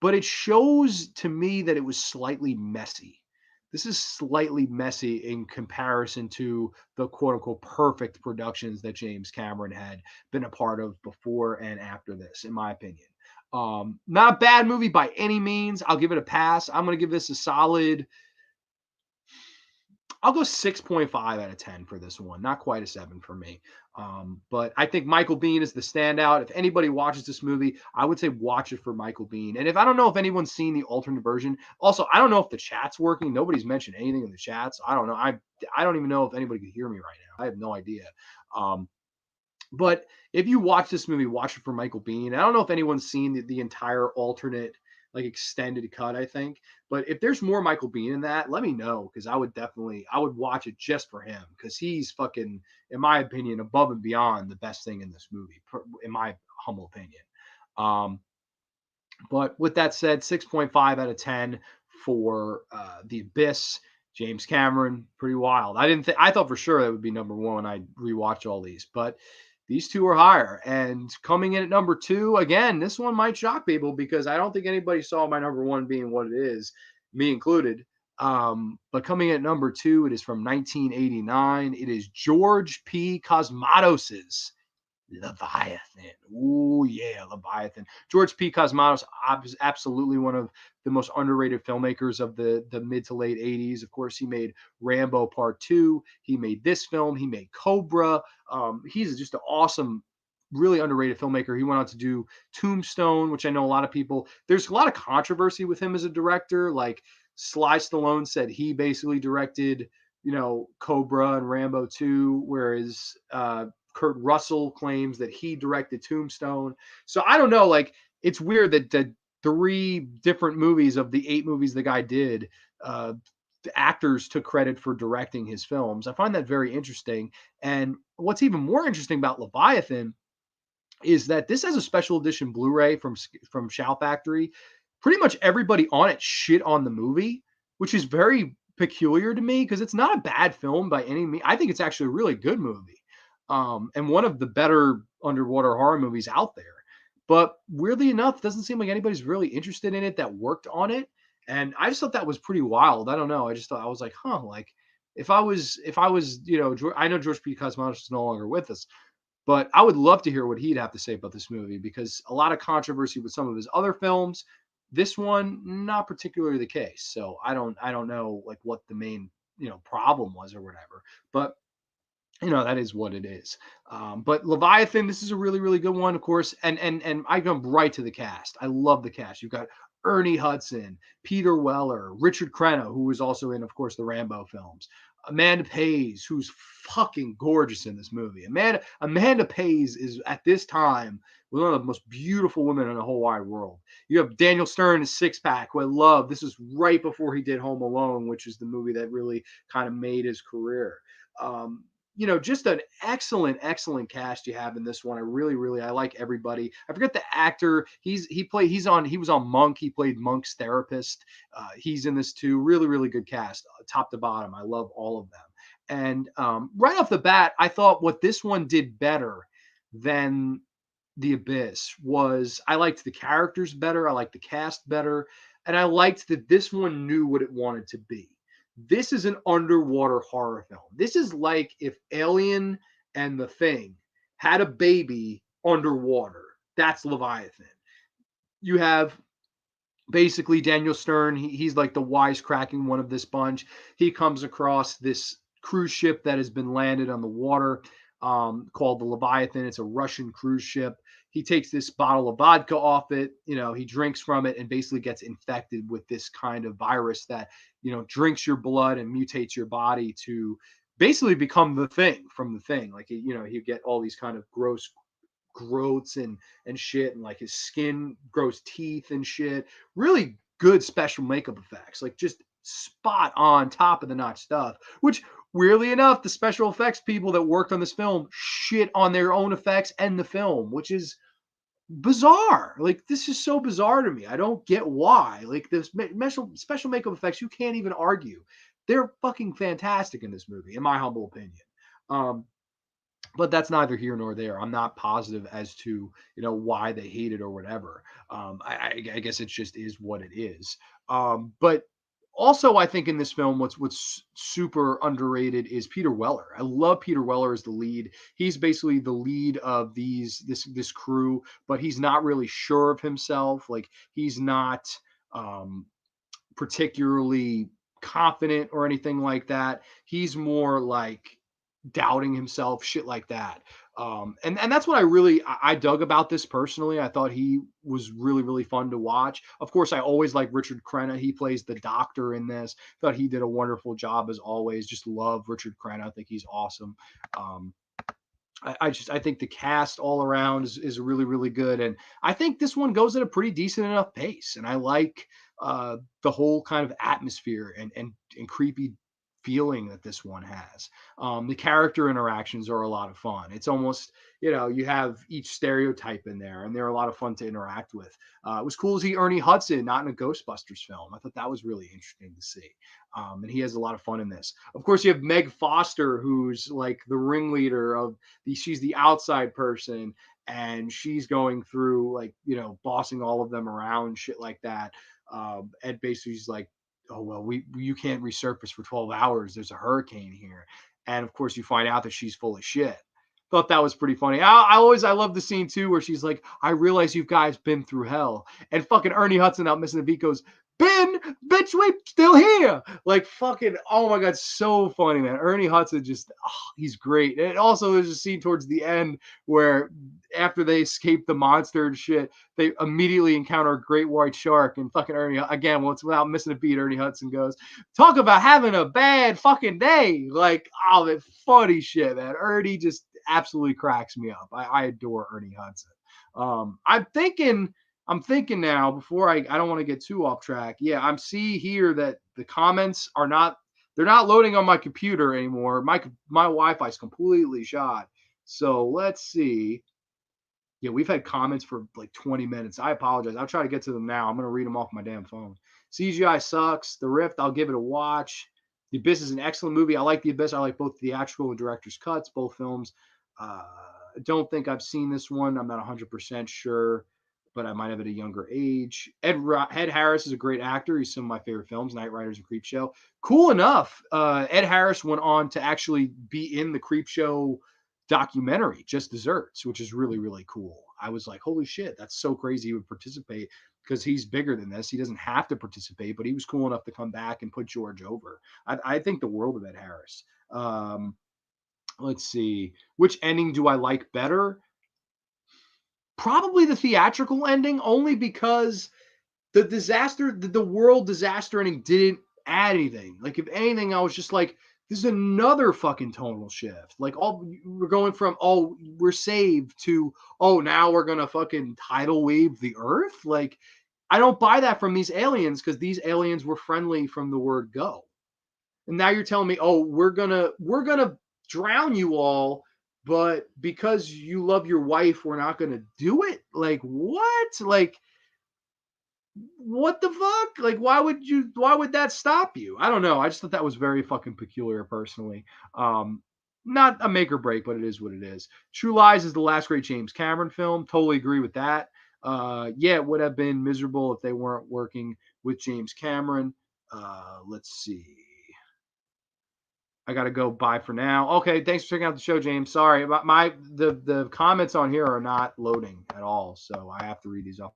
but it shows to me that it was slightly messy. This is slightly messy in comparison to the quote unquote perfect productions that James Cameron had been a part of before and after this, in my opinion. Not a bad movie by any means. I'll give it a pass. I'm going to give this a solid, I'll go 6.5 out of 10 for this one. Not quite a 7 for me. But I think Michael Biehn is the standout. If anybody watches this movie, I would say watch it for Michael Biehn. And if I don't know if anyone's seen the alternate version, also, I don't know if the chat's working. Nobody's mentioned anything in the chats. I don't know. I don't even know if anybody could hear me right now. I have no idea. But if you watch this movie, watch it for Michael Biehn. I don't know if anyone's seen the entire alternate, like extended cut, I think. But if there's more Michael Biehn in that, let me know because I would watch it just for him because he's fucking, in my opinion, above and beyond the best thing in this movie, in my humble opinion. But with that said, 6.5 out of 10 for The Abyss. James Cameron, pretty wild. I thought for sure that would be number one. I rewatched all these, but these two are higher. And coming in at number two, again, this one might shock people because I don't think anybody saw my number one being what it is, me included. But coming in at number two, it is from 1989. It is George P. Cosmatos's Leviathan. Oh yeah, Leviathan. George P. Cosmatos is absolutely one of the most underrated filmmakers of the mid to late 80s. Of course, he made Rambo Part 2. He made this film. He made Cobra. He's just an awesome, really underrated filmmaker. He went on to do Tombstone, which I know a lot of people, there's a lot of controversy with him as a director. Like Sly Stallone said he basically directed, Cobra and Rambo 2, whereas Kurt Russell claims that he directed Tombstone. So I don't know. Like it's weird that the 3 different movies of the 8 movies the guy did, the actors took credit for directing his films. I find that very interesting. And what's even more interesting about Leviathan is that this has a special edition Blu-ray from Shout Factory. Pretty much everybody on it shit on the movie, which is very peculiar to me because it's not a bad film by any means. I think it's actually a really good movie. And one of the better underwater horror movies out there. But weirdly enough, doesn't seem like anybody's really interested in it that worked on it. And I just thought that was pretty wild. I don't know. I just thought I was like, like if I was, I know George P. Cosmatos is no longer with us, but I would love to hear what he'd have to say about this movie because a lot of controversy with some of his other films. This one, not particularly the case. So I don't know like what the main, problem was or whatever. But that is what it is. But Leviathan, this is a really, really good one, of course. And I come right to the cast. I love the cast. You've got Ernie Hudson, Peter Weller, Richard Crenna, who was also in, of course, the Rambo films. Amanda Pays, who's fucking gorgeous in this movie. Amanda Pays is at this time one of the most beautiful women in the whole wide world. You have Daniel Stern, his Six Pack, who I love. This is right before he did Home Alone, which is the movie that really kind of made his career. Just an excellent, excellent cast you have in this one. I really, really, I like everybody. I forget the actor. He was on Monk. He played Monk's therapist. He's in this too. Really, really good cast, top to bottom. I love all of them. And right off the bat, I thought what this one did better than The Abyss was I liked the characters better, I liked the cast better, and I liked that this one knew what it wanted to be. This is an underwater horror film. This is like if Alien and The Thing had a baby underwater. That's Leviathan. You have basically Daniel Stern. He's like the wisecracking one of this bunch. He comes across this cruise ship that has been landed on the water, called the Leviathan. It's a Russian cruise ship. He takes this bottle of vodka off it. He drinks from it and basically gets infected with this kind of virus that drinks your blood and mutates your body to basically become the thing from the thing. Like you get all these kind of gross growths and shit, and like his skin grows teeth and shit. Really good special makeup effects, like just spot on, top of the notch stuff. Which weirdly enough, the special effects people that worked on this film shit on their own effects and the film, which is bizarre. Like this is so bizarre to me. I don't get why. Like this special makeup effects, you can't even argue. They're fucking fantastic in this movie, in my humble opinion. Um, but that's neither here nor there. I'm not positive as to why they hate it or whatever. I guess it just is what it is. But also, I think in this film, what's super underrated is Peter Weller. I love Peter Weller as the lead. He's basically the lead of this crew, but he's not really sure of himself. Like he's not um, particularly confident or anything like that. He's more like doubting himself, shit like that. And that's what I dug about this personally. I thought he was really really fun to watch. Of course, I always like Richard Crenna. He plays the doctor in this. Thought he did a wonderful job as always. Just love Richard Crenna. I think he's awesome. Um, I think the cast all around is really really good, and I think this one goes at a pretty decent enough pace, and I like the whole kind of atmosphere and creepy feeling that this one has. The character interactions are a lot of fun. It's almost you have each stereotype in there, and they're a lot of fun to interact with. It was cool to see Ernie Hudson not in a Ghostbusters film. I thought that was really interesting to see. And he has a lot of fun in this. Of course, you have Meg Foster, who's like the ringleader of she's the outside person, and she's going through like bossing all of them around, shit like that. And basically she's like, oh well, you can't resurface for 12 hours, there's a hurricane here. And of course you find out that she's full of shit. Thought that was pretty funny. I love the scene too where she's like, I realize you guys been through hell, and fucking Ernie Hudson out missing the beat goes, Ben, bitch, we still here. Like fucking, oh my god, so funny, man. Ernie Hudson just, he's great. And also, there's a scene towards the end where after they escape the monster and shit, they immediately encounter a great white shark. And fucking Ernie, again, without missing a beat, Ernie Hudson goes, "Talk about having a bad fucking day." Like, oh, that funny shit, man. Ernie just absolutely cracks me up. I adore Ernie Hudson. I'm thinking now before I don't want to get too off track. Yeah, I'm see here that the comments are not they're not loading on my computer anymore. My Wi-Fi is completely shot. So let's see. Yeah, we've had comments for like 20 minutes. I apologize. I'll try to get to them now. I'm gonna read them off my damn phone. CGI sucks. The Rift, I'll give it a watch. The Abyss is an excellent movie. I like The Abyss. I like both theatrical and director's cuts, both films. Uh, don't think I've seen this one. I'm not 100% sure, but I might have at a younger age. Ed Harris is a great actor. He's some of my favorite films, Night Riders and Creep Show. Cool enough, Ed Harris went on to actually be in the Creep Show documentary, Just Desserts, which is really, really cool. I was like, holy shit, that's so crazy he would participate because he's bigger than this. He doesn't have to participate, but he was cool enough to come back and put George over. I think the world of Ed Harris. Let's see. Which ending do I like better? Probably the theatrical ending, only because the world disaster ending didn't add anything. Like, if anything, I was just like, this is another fucking tonal shift. Like, we're going from, oh, we're saved to, oh, now we're gonna fucking tidal wave the earth. Like, I don't buy that from these aliens, because these aliens were friendly from the word go. And now you're telling me, oh, we're gonna drown you all, but because you love your wife, we're not gonna do it. Like, what? Like, what the fuck? Like, why would that stop you? I don't know. I just thought that was very fucking peculiar personally. Um, Not a make or break, but it is what it is. True Lies is the last great James Cameron film. Totally agree with that. Yeah, it would have been miserable if they weren't working with James Cameron. Let's see. I gotta go. Bye for now. Okay, thanks for checking out the show, James. Sorry, the comments on here are not loading at all, so I have to read these off.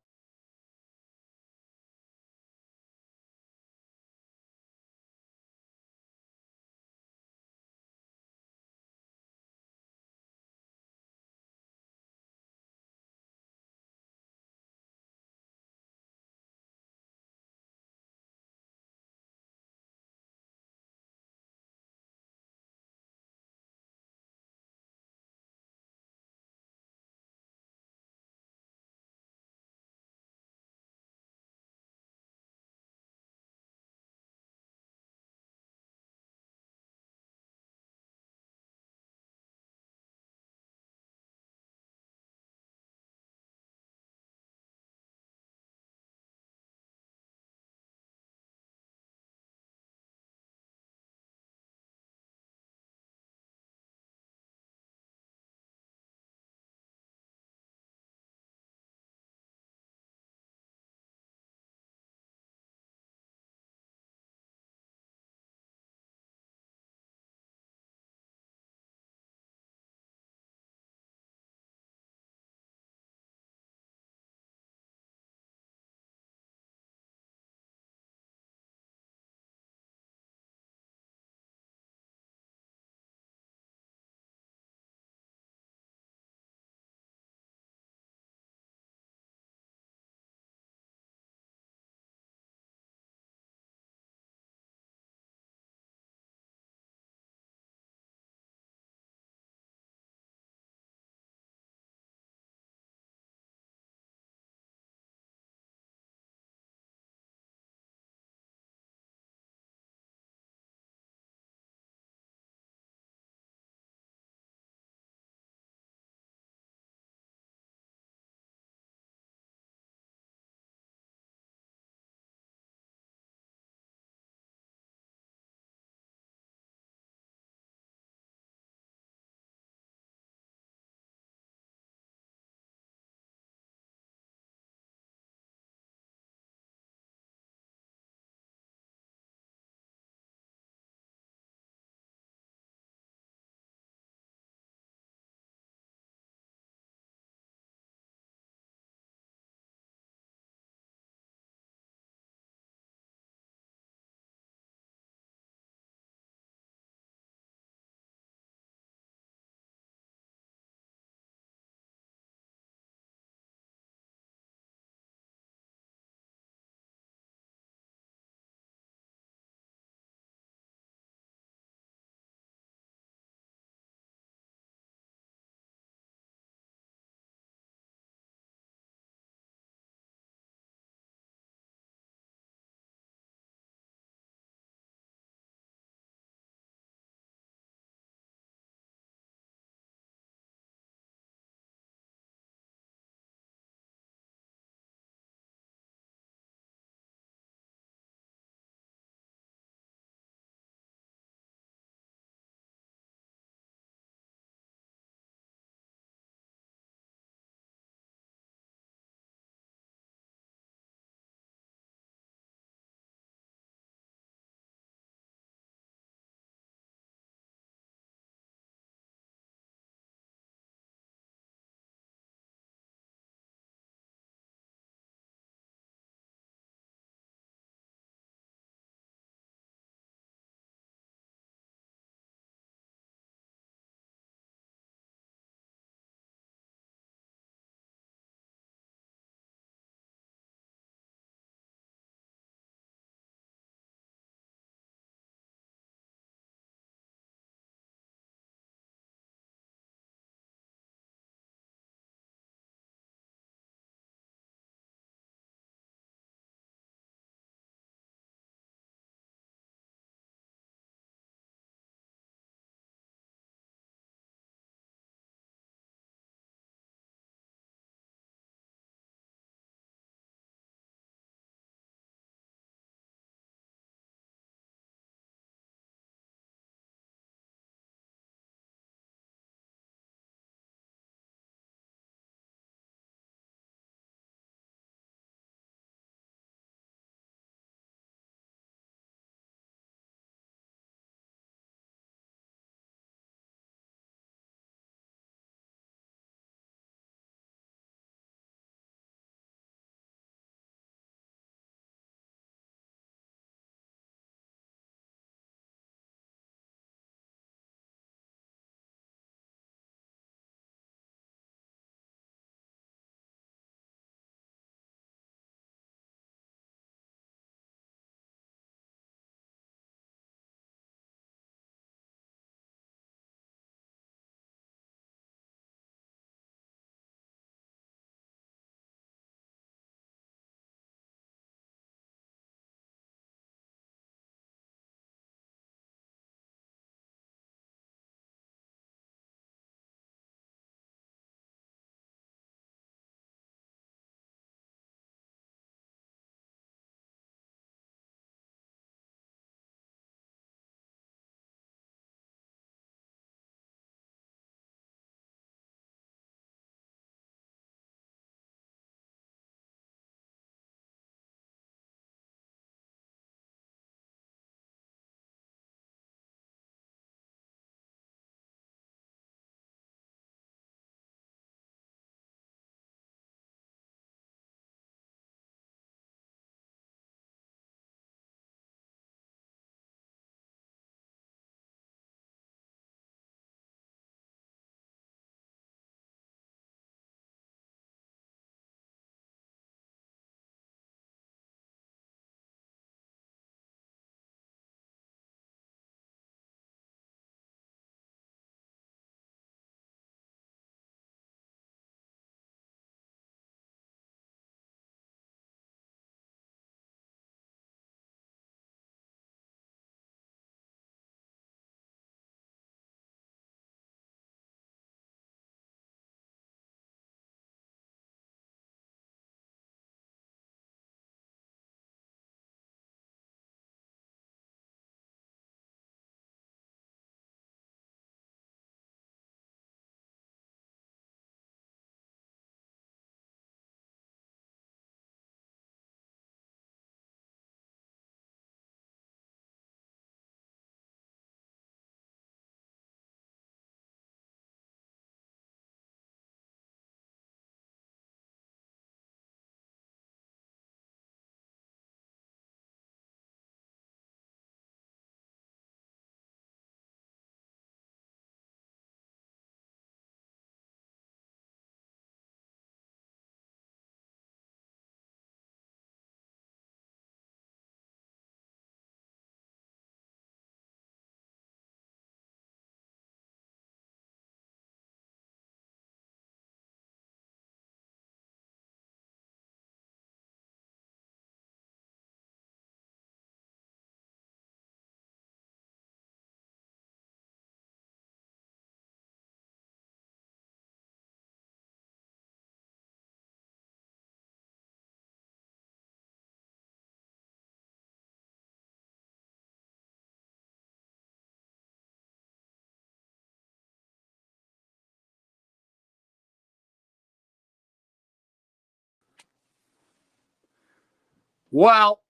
Well,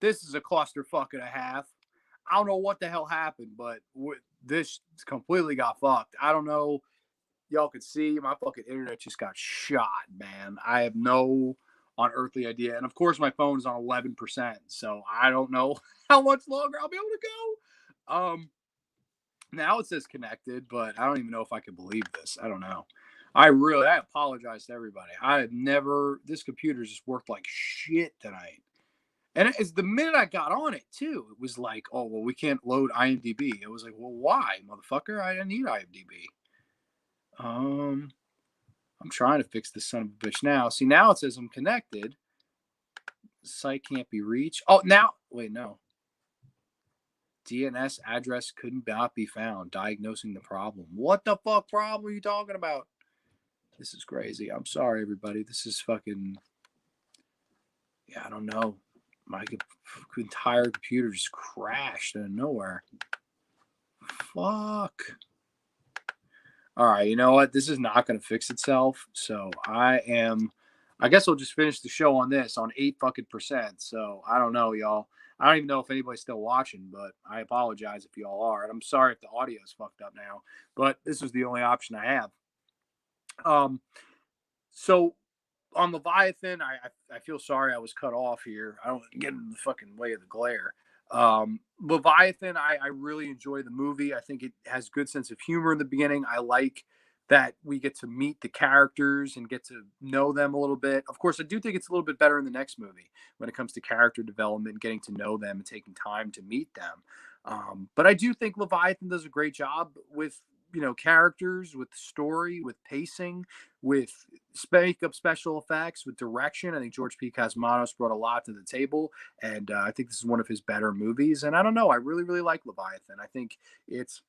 this is a clusterfuck and a half. I don't know what the hell happened, but this completely got fucked. I don't know. Y'all could see my fucking internet just got shot, man. I have no unearthly idea. And of course, my phone is on 11%. So I don't know how much longer I'll be able to go. Now it says connected, but I don't even know if I can believe this. I don't know. I apologize to everybody. I have never, this computer just worked like shit tonight. And it's the minute I got on it too, it was like, oh, well, we can't load IMDb. It was like, well, why, motherfucker? I didn't need IMDb. I'm trying to fix this son of a bitch now. See, now it says I'm connected. The site can't be reached. Oh, now, wait, no. DNS address could not be found. Diagnosing the problem. What the fuck problem are you talking about? This is crazy. I'm sorry, everybody. This is fucking. Yeah, I don't know. My entire computer just crashed out of nowhere. Fuck. All right, you know what? This is not going to fix itself. So I guess I'll just finish the show on this on 8 fucking percent. So I don't know, y'all. I don't even know if anybody's still watching, but I apologize if y'all are. And I'm sorry if the audio is fucked up now, but this is the only option I have. So on Leviathan, I feel sorry I was cut off here. I don't get in the fucking way of the glare. Leviathan, I really enjoy the movie. I think it has good sense of humor in the beginning. I like that we get to meet the characters and get to know them a little bit. Of course, I do think it's a little bit better in the next movie when it comes to character development, getting to know them and taking time to meet them. But I do think Leviathan does a great job with characters, with story, with pacing, with makeup, special effects, with direction. I think George P. Cosmatos brought a lot to the table, and I think this is one of his better movies. And I don't know, I really, really like Leviathan. I think it's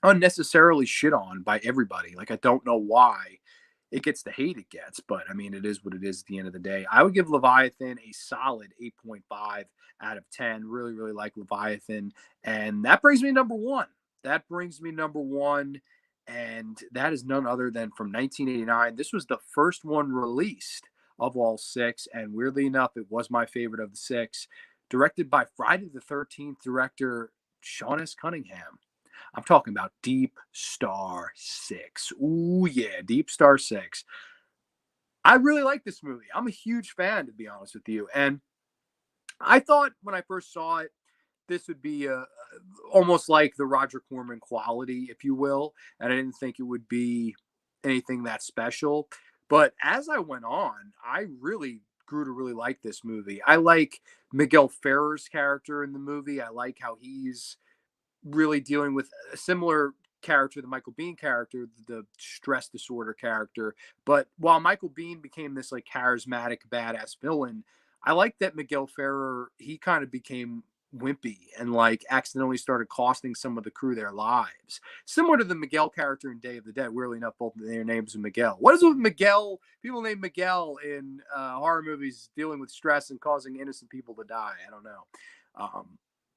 unnecessarily shit on by everybody. Like, I don't know why it gets the hate it gets, but I mean, it is what it is at the end of the day. I would give Leviathan a solid 8.5 out of 10. Really, really like Leviathan. And that brings me number one. And that is none other than from 1989. This was the first one released of all six. And weirdly enough, it was my favorite of the six. Directed by Friday the 13th director Sean S. Cunningham. I'm talking about Deep Star Six. Ooh, yeah, Deep Star Six. I really like this movie. I'm a huge fan, to be honest with you. And I thought when I first saw it, this would be almost like the Roger Corman quality, if you will. And I didn't think it would be anything that special. But as I went on, I really grew to really like this movie. I like Miguel Ferrer's character in the movie. I like how he's really dealing with a similar character, the Michael Biehn character, the stress disorder character. But while Michael Biehn became this like charismatic badass villain, I like that Miguel Ferrer, he kind of became wimpy and like accidentally started costing some of the crew their lives. Similar to the Miguel character in Day of the Dead. Weirdly enough, both of their names are Miguel. What is it with Miguel? People named Miguel in horror movies dealing with stress and causing innocent people to die. I don't know.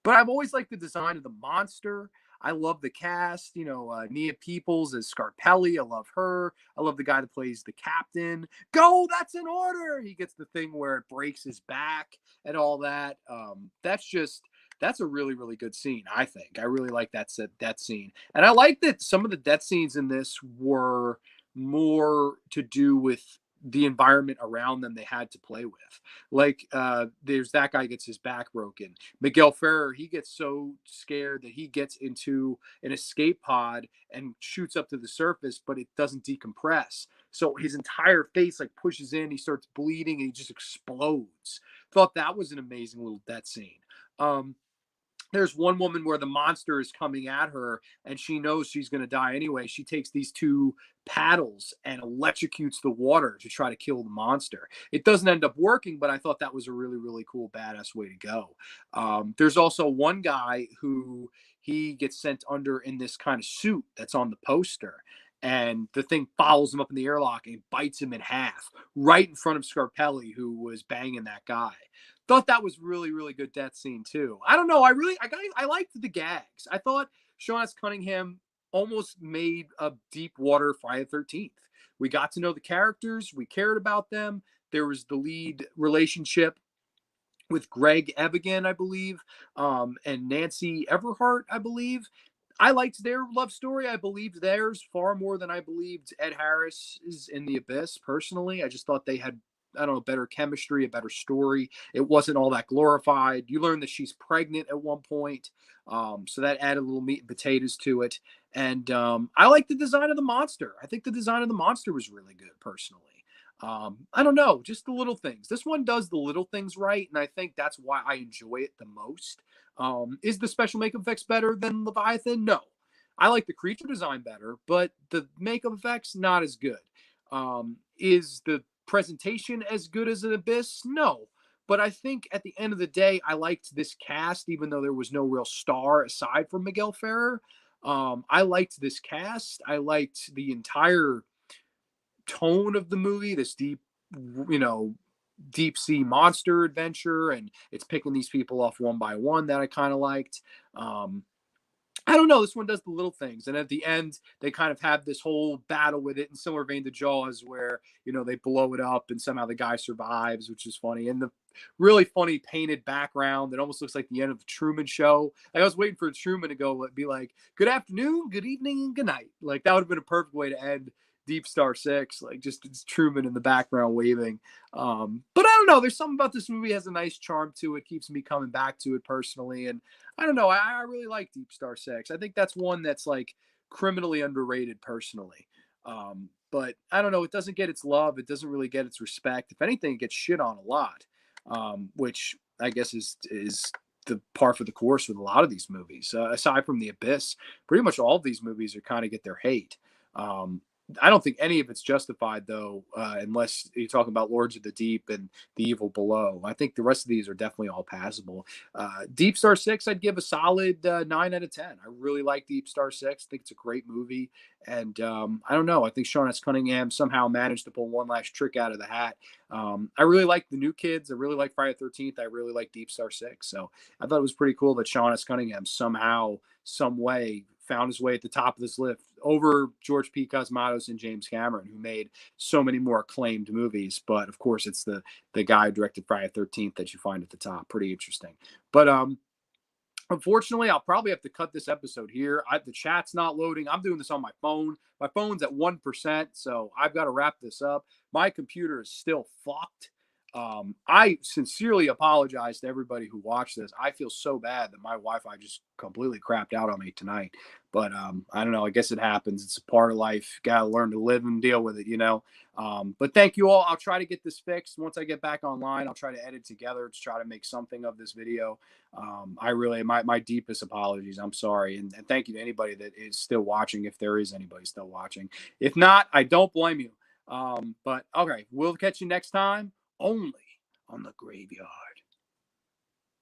But I've always liked the design of the monster. I love the cast, Nia Peoples as Scarpelli. I love her. I love the guy that plays the captain. Go, that's an order. He gets the thing where it breaks his back and all that. That's a really, really good scene, I think. I really like that scene. And I like that some of the death scenes in this were more to do with the environment around them they had to play with. Like, there's that guy gets his back broken. Miguel Ferrer, he gets so scared that he gets into an escape pod and shoots up to the surface, but it doesn't decompress. So his entire face like pushes in, he starts bleeding, and he just explodes. Thought that was an amazing little death scene. There's one woman where the monster is coming at her and she knows she's going to die anyway. She takes these two paddles and electrocutes the water to try to kill the monster. It doesn't end up working, but I thought that was a really, really cool, badass way to go. There's also one guy who he gets sent under in this kind of suit that's on the poster. And the thing follows him up in the airlock and bites him in half right in front of Scarpelli, who was banging that guy. Thought that was really, really good death scene too. I don't know. I liked the gags. I thought Sean S. Cunningham almost made a deep water Friday the 13th. We got to know the characters. We cared about them. There was the lead relationship with Greg Evigan, I believe, and Nancy Everhart, I believe. I liked their love story. I believed theirs far more than I believed Ed Harris's in The Abyss. Personally, I just thought they had, I don't know, better chemistry, a better story. It wasn't all that glorified. You learn that she's pregnant at one point, so that added a little meat and potatoes to it. And I like the design of the monster. I think the design of the monster was really good, personally. I don't know, just the little things. This one does the little things right, and I think that's why I enjoy it the most. Is the special makeup effects better than Leviathan? No. I like the creature design better, but the makeup effects not as good. Is the presentation as good as an Abyss? No. But I think at the end of the day, I liked this cast, even though there was no real star aside from Miguel Ferrer. I liked this cast. I liked the entire tone of the movie, this deep, you know, deep sea monster adventure, and it's picking these people off one by one that I kind of liked. Um, I don't know. This one does the little things, and at the end, they kind of have this whole battle with it in similar vein to Jaws, where they blow it up, and somehow the guy survives, which is funny. And the really funny painted background that almost looks like the end of the Truman Show. Like, I was waiting for Truman to go be like, "Good afternoon, good evening, and good night." Like, that would have been a perfect way to end DeepStar Six. Like, just it's Truman in the background waving. But I don't know. There's something about this movie has a nice charm to it. Keeps me coming back to it personally, and I don't know. I really like DeepStar Six. I think that's one that's like criminally underrated personally. But I don't know. It doesn't get its love. It doesn't really get its respect. If anything, it gets shit on a lot, which I guess is the par for the course with a lot of these movies. Aside from The Abyss, pretty much all of these movies are kind of get their hate. Um, I don't think any of it's justified, though, unless you're talking about Lords of the Deep and The Evil Below. I think the rest of these are definitely all passable. Deep Star Six, I'd give a solid 9 out of 10. I really like Deep Star Six. I think it's a great movie. And I don't know. I think Sean S. Cunningham somehow managed to pull one last trick out of the hat. I really like the new kids. I really like Friday the 13th. I really like Deep Star Six. So I thought it was pretty cool that Sean S. Cunningham somehow, some way, found his way at the top of this list over George P. Cosmatos and James Cameron, who made so many more acclaimed movies. But of course, it's the guy who directed Friday the 13th that you find at the top. Pretty interesting. But unfortunately, I'll probably have to cut this episode here. The chat's not loading. I'm doing this on my phone. My phone's at 1%, so I've got to wrap this up. My computer is still fucked. I sincerely apologize to everybody who watched this. I feel so bad that my Wi-Fi just completely crapped out on me tonight. But I don't know. I guess it happens. It's a part of life. Got to learn to live and deal with it, But thank you all. I'll try to get this fixed. Once I get back online, I'll try to edit together to try to make something of this video. I really, my deepest apologies. I'm sorry. And thank you to anybody that is still watching, if there is anybody still watching. If not, I don't blame you. But okay, we'll catch you next time, only on the Graveyard.